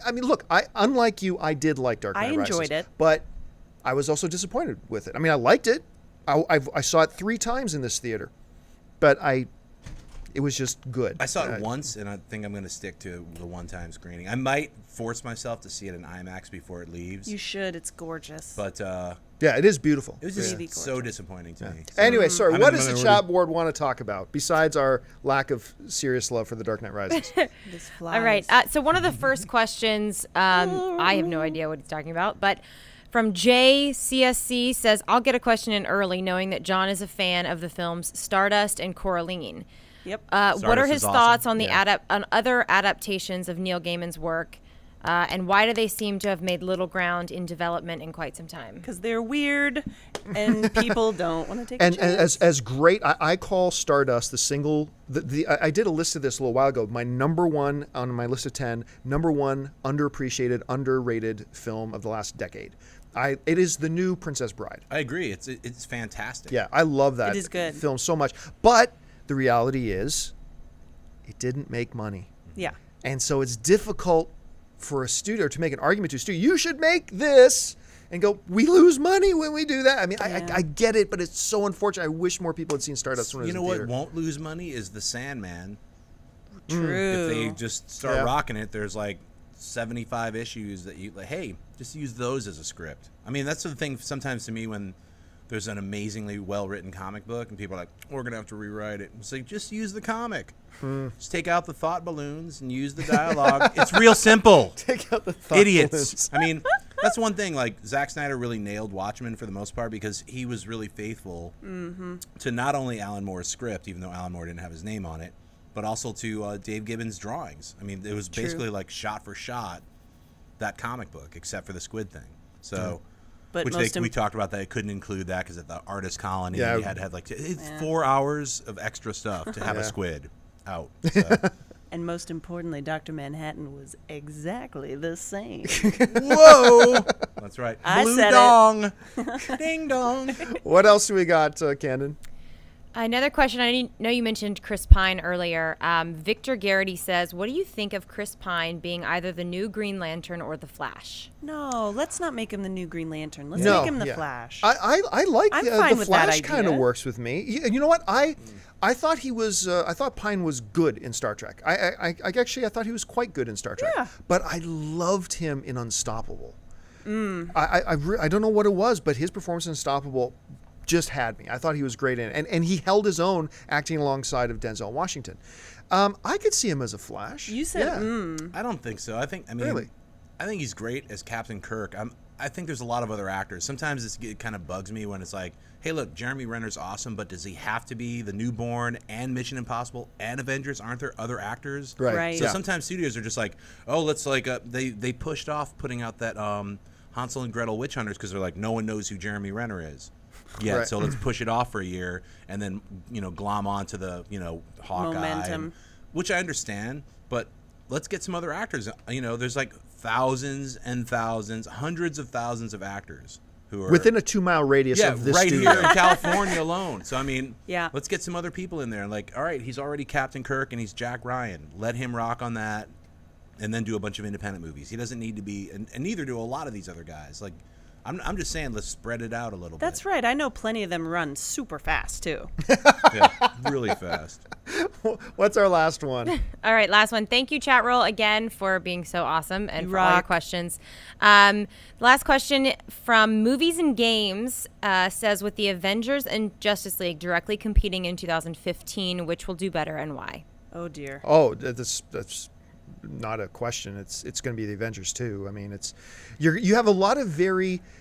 I mean, look, unlike you, I did like Dark Knight Rises. enjoyed it. But I was also disappointed with it. I mean, I liked it. I saw it 3 times in this theater. But it was just good. I saw it once, and I think I'm going to stick to the one-time screening. I might force myself to see it in IMAX before it leaves. You should. It's gorgeous. But Yeah, it is beautiful. it was just Really so gorgeous. disappointing to me. So- Anyway, sorry, I'm what in does the minority. chat board want to talk about besides our lack of serious love for The Dark Knight Rises? This flies. All right. So one of the first questions, I have no idea what he's talking about, but from JCSC says, I'll get a question in early knowing that John is a fan of the films Stardust and Coraline. Yep. What are Stardust his is awesome. thoughts on the Yeah. on other adaptations of Neil Gaiman's work, and why do they seem to have made little ground in development in quite some time? Because they're weird, and people don't want to take And a chance. as great, I call Stardust the single. I did a list of this a little while ago. My number one on my list of 10, number one underappreciated, underrated film of the last decade. It is the new Princess Bride. I agree. It's fantastic. Yeah, I love that It is good. film so much. But the reality is, it didn't make money. Yeah. And so it's difficult for a studio to make an argument to a studio. You should make this and go, we lose money when we do that. I mean, I get it, but it's so unfortunate. I wish more people had seen Stardust when it was You know in what theater. won't lose money is The Sandman. True. If they just start Yeah. rocking it, there's like 75 issues that you like, hey, just use those as a script. I mean, that's the thing sometimes to me when there's an amazingly well-written comic book and people are like, we're going to have to rewrite it. It's like, just use the comic. Just take out the thought balloons and use the dialogue. It's real simple. Take out the thought Idiots. balloons. I mean, that's one thing. Like, Zack Snyder really nailed Watchmen for the most part because he was really faithful to not only Alan Moore's script, even though Alan Moore didn't have his name on it, but also to Dave Gibbons' drawings. I mean, it was basically like shot for shot that comic book, except for the squid thing. So, But which most we talked about that it couldn't include that because at the artist colony, Yeah. you had to have like it's 4 hours of extra stuff to have Yeah. a squid out. So. And most importantly, Dr. Manhattan was exactly the same. Whoa! That's right. I Blue said it. dong. Ding dong. What else do we got, Camden? Another question. I know you mentioned Chris Pine earlier. Victor Garrity says, what do you think of Chris Pine being either the new Green Lantern or the Flash? No, let's not make him the new Green Lantern. Let's No, make him the yeah. Flash. I like I'm the fine with that Flash kind of idea. works with me. You know what? I thought he was. I thought Pine was good in Star Trek. I actually thought he was quite good in Star Trek. Yeah. But I loved him in Unstoppable. I don't know what it was, but his performance in Unstoppable just had me. I thought he was great in it, and he held his own acting alongside of Denzel Washington. I could see him as a Flash. You said, yeah. I don't think so. I mean, Really? I think he's great as Captain Kirk. I think there's a lot of other actors. Sometimes it kind of bugs me when it's like, hey, look, Jeremy Renner's awesome, but does he have to be the Newborn and Mission Impossible and Avengers? Aren't there other actors? Right. Right. So Yeah. sometimes studios are just like, oh, let's like they pushed off putting out that Hansel and Gretel Witch Hunters because they're like, no one knows who Jeremy Renner is. Yeah, Right. so let's push it off for a year and then glom onto the Hawkeye, Momentum. which I understand, but let's get some other actors. There's like thousands and thousands, hundreds of thousands of actors who are Within a 2-mile radius of this right studio. here in California alone. So I mean, Yeah. let's get some other people in there. Like, all right, he's already Captain Kirk and he's Jack Ryan. Let him rock on that, and then do a bunch of independent movies. He doesn't need to be, and neither do a lot of these other guys. Like, I'm just saying, let's spread it out a little that's bit. right. I know plenty of them run super fast, too. Yeah, really fast. What's our last one? All right, last one. Thank you, chat roll, again for being so awesome and You for all your rock. questions. Last question from Movies and Games says, with the Avengers and Justice League directly competing in 2015, which will do better and why? Oh, dear. Oh, that's not a question. It's going to be the Avengers 2. I mean, you have a lot of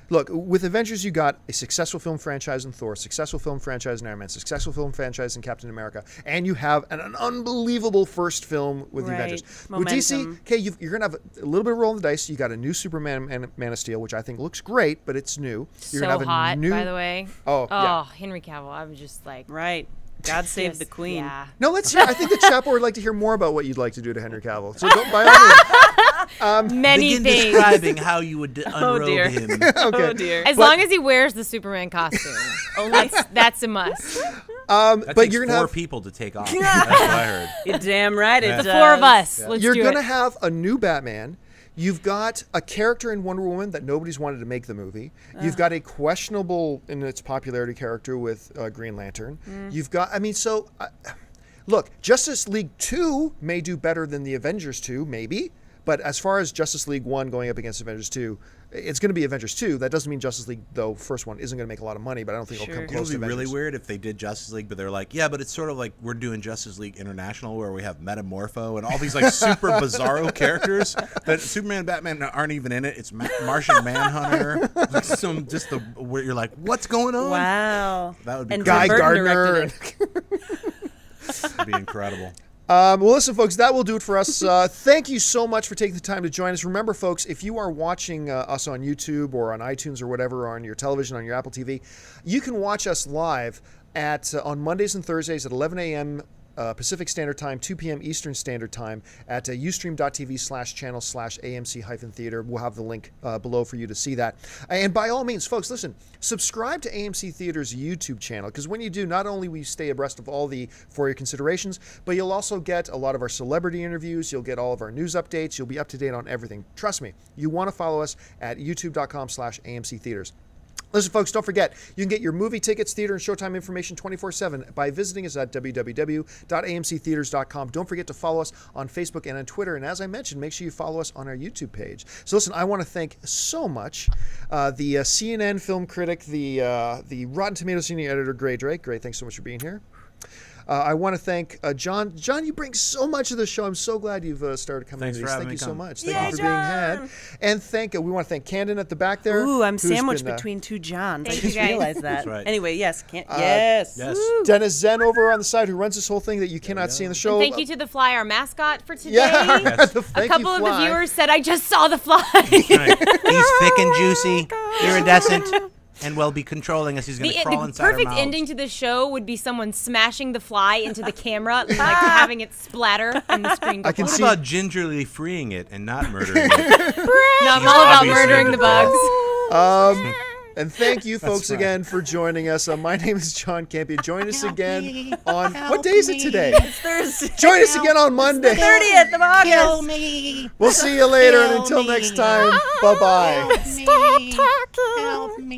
look, with Avengers you got a successful film franchise in Thor, successful film franchise in Iron Man, successful film franchise in Captain America, and you have an unbelievable first film with the Avengers. Momentum. With DC, okay, you're going to have a little bit of roll of the dice. You got a new Superman and Man of Steel, which I think looks great, but it's new. You're So gonna have hot, a new, by the way. Oh, yeah. Henry Cavill. I was just like, Right. God save the Queen. Yeah. No, let's hear. I think the chat board would like to hear more about what you'd like to do to Henry Cavill. So don't by all means. Many Begin things. describing how you would unrobe dear. him. Okay. Oh dear. As long as he wears the Superman costume. That's a must. That But takes you're gonna 4 have people to take off. That's what I heard. You're damn right it The does. 4 of us. Let's you're do gonna it. have a new Batman. You've got a character in Wonder Woman that nobody's wanted to make the movie. You've got a questionable in its popularity character with Green Lantern. You've got, look, Justice League 2 may do better than the Avengers 2, maybe. But as far as Justice League 1 going up against Avengers 2, it's going to be Avengers 2. That doesn't mean Justice League, though, first one isn't going to make a lot of money, but I don't think it'll come It close would to be Avengers. really weird if they did Justice League, but they're like, yeah, but it's sort of like we're doing Justice League International, where we have Metamorpho and all these like super bizarro characters that Superman and Batman aren't even in it. It's Martian Manhunter, like where you're like, what's going on? Wow. That would be And Guy Tim Burton Gardner. directed it. That'd be incredible. Well, listen, folks, that will do it for us. Thank you so much for taking the time to join us. Remember, folks, if you are watching us on YouTube or on iTunes or whatever, or on your television, on your Apple TV, you can watch us live on Mondays and Thursdays at 11 a.m. Pacific Standard Time, 2 p.m. Eastern Standard Time at ustream.tv/channel/AMC-theater. We'll have the link below for you to see that. And by all means, folks, listen, subscribe to AMC Theater's YouTube channel, because when you do, not only will you stay abreast of all the For Your Considerations, but you'll also get a lot of our celebrity interviews. You'll get all of our news updates. You'll be up to date on everything. Trust me, you want to follow us at youtube.com/AMC Theaters. Listen, folks, don't forget, you can get your movie tickets, theater, and showtime information 24/7 by visiting us at www.amctheaters.com. Don't forget to follow us on Facebook and on Twitter. And as I mentioned, make sure you follow us on our YouTube page. So listen, I want to thank so much the CNN film critic, the Rotten Tomatoes senior editor, Gray Drake. Gray, thanks so much for being here. I want to thank John. John, you bring so much to the show. I'm so glad you've started coming Thanks to for these. having Thank me you so come. much. Thank Yay, you for being had. John. And we want to thank Camden at the back there. Ooh, I'm who's sandwiched been, between 2 Johns. Thank I you, just guys. realized that. That's right. Anyway, yes. Yes. Yes. Dennis Zen over on the side, who runs this whole thing that you cannot see in the show. And thank you to the Fly, our mascot for today. Yeah, Yes. A thank couple you, of the Fly. viewers said, I just saw the Fly. Right. He's thick and juicy, iridescent, and will be controlling us. He's going to crawl The inside our perfect mouths. ending to the show would be someone smashing the Fly into the camera, and, like having it splatter on the screen. I can What see. about gingerly freeing it and not murdering it? No, I'm all about obviously murdering the bugs. And thank you, folks, right. again for joining us. My name is John Campion. Join us again on what day is it today? Thursday. Join us again on Monday. 30th of August. Kill me. We'll see you later, and Kill until me. next time, bye bye. Stop talking. Help me.